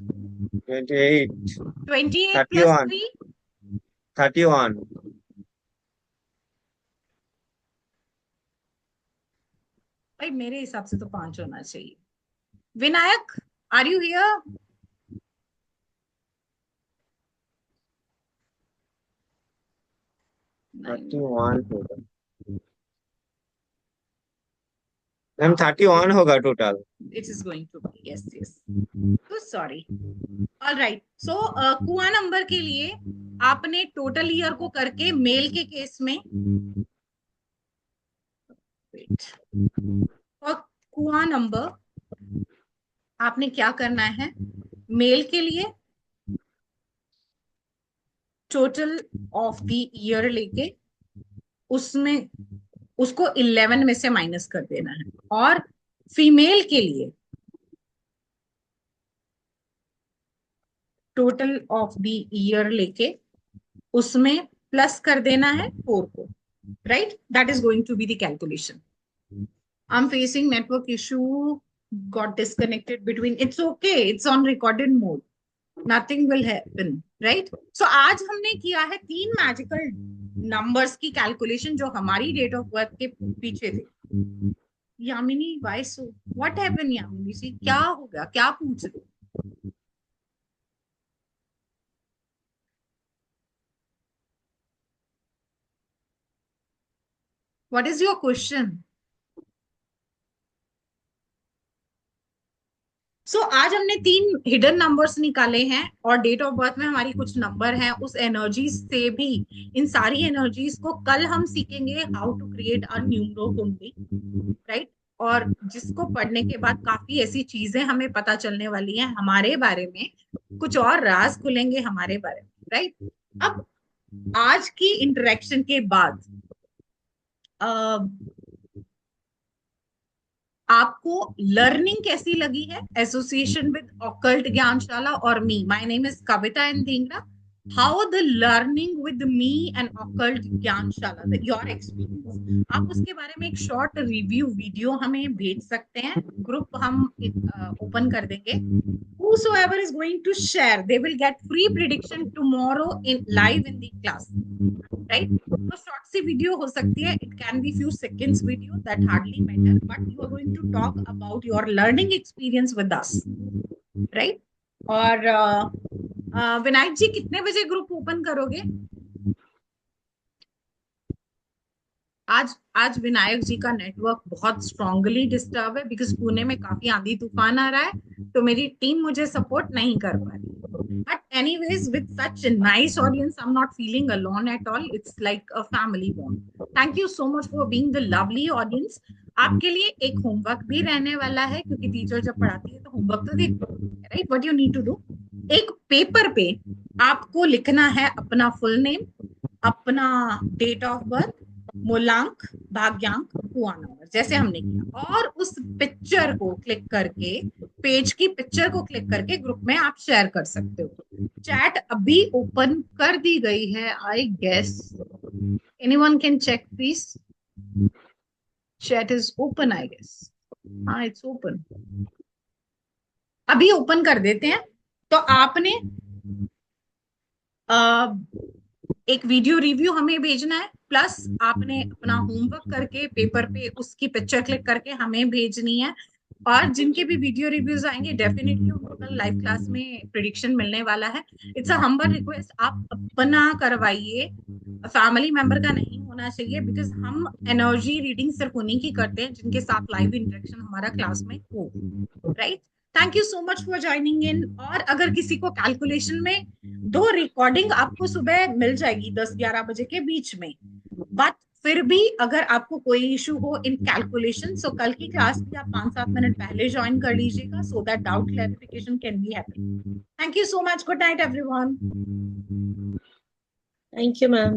28, 28 plus 31, 3, 31. भाई मेरे हिसाब से तो 5 होना चाहिए. Vinayak, are you here? Thirty one होगा मैम, 31 होगा total. It is going to be, yes, yes. So sorry. All right. So कुआं नंबर के लिए आपने टोटल ईयर को करके मेल के केस में, wait, और कुआं नंबर आपने क्या करना है, मेल के लिए टोटल ऑफ द ईयर लेके उसमें उसको 11 में से माइनस कर देना है, और फीमेल के लिए टोटल ऑफ द ईयर लेके उसमें प्लस कर देना है 4 को. Right, that is going to be the calculation. I am facing network issue, got disconnected between. It's okay, it's on recorded mode, nothing will happen, right? So आज हमने किया है 3 मैजिकल नंबर्स की कैलकुलेशन जो हमारी डेट ऑफ बर्थ के पीछे थे. Yamini, why so? What happened, Yamini जी? क्या हो गया, क्या पूछ रहे हो? What is your question? सो आज हमने 3 हिडन नंबर्स निकाले हैं, और डेट ऑफ बर्थ में हमारी कुछ नंबर हैं. उस एनर्जी से भी, इन सारी एनर्जीज को कल हम सीखेंगे how to create a numero kundali, right? और जिसको पढ़ने के बाद काफी ऐसी चीजें हमें पता चलने वाली हैं हमारे बारे में, कुछ और राज खुलेंगे हमारे बारे में, राइट? अब आज की इंटरेक्शन के बाद आपको लर्निंग कैसी लगी है एसोसिएशन विद ऑकल्ट ज्ञानशाला और me? My name is Kavita N Dhingra. How the learning with me and occult Gyanshala, your experience. आप उसके बारे में एक शॉर्ट रिव्यू वीडियो हमें भेज सकते हैं, ग्रुप हम ओपन कर देंगे. Whosoever is going to share, they will get free prediction tomorrow in live in the class, right? तो शॉर्ट सी वीडियो हो सकती है, it can be few seconds video, that hardly matter, but you are going to talk about your learning experience with us, right? और विनायक जी कितने बजे group open करोगे? आज विनायक जी का नेटवर्क बहुत स्ट्रांगली डिस्टर्ब है, बिकॉज पुणे में काफी आंधी तूफान आ रहा है, तो मेरी टीम मुझे सपोर्ट नहीं कर पा रही. But anyways, with such nice audience, I am not feeling alone at all. It's like a family bond. Thank you so much for being the lovely audience. आपके लिए एक होमवर्क भी रहने वाला है, क्योंकि टीचर जब पढ़ाती है तो होमवर्क तो देती है, right? What you need to do, एक पेपर पे आपको लिखना है अपना फुल नेम, अपना डेट ऑफ बर्थ, मूलांक, भाग्यांक, कुआं नंबर, जैसे हमने किया, और उस पिक्चर को क्लिक करके, पेज की पिक्चर को क्लिक करके ग्रुप में आप शेयर कर सकते हो. चैट अभी ओपन कर दी गई है, I guess. Anyone can check please? Chat is open, I guess. हाँ, इट्स ओपन. अभी ओपन कर देते हैं. तो आपने एक वीडियो रिव्यू हमें भेजना है, प्लस आपने अपना होमवर्क करके पेपर पे उसकी पिक्चर क्लिक करके हमें भेजनी है. और जिनके भी वीडियो रिव्यूज आएंगे, डेफिनेटली उनको कल लाइव क्लास में प्रिडिक्शन मिलने वाला है. इट्स अ हम्बल रिक्वेस्ट, आप अपना करवाइए, फैमिली मेंबर का नहीं होना चाहिए, बिकॉज हम एनर्जी रीडिंग सिर्फ उन्हीं की करते हैं जिनके साथ लाइव इंटरेक्शन हमारा क्लास में हो, right? Thank you so much for joining in. और अगर किसी को कैलकुलेशन में, 2 रिकॉर्डिंग आपको सुबह मिल जाएगी 10-11 बजे के बीच में, बट फिर भी अगर आपको कोई इशू हो इन कैलकुलेशन, सो कल की क्लास भी आप 5-7 मिनट पहले ज्वाइन कर लीजिएगा, so that doubt clarification can be happen. Thank you so much. Good night everyone. Thank you, ma'am.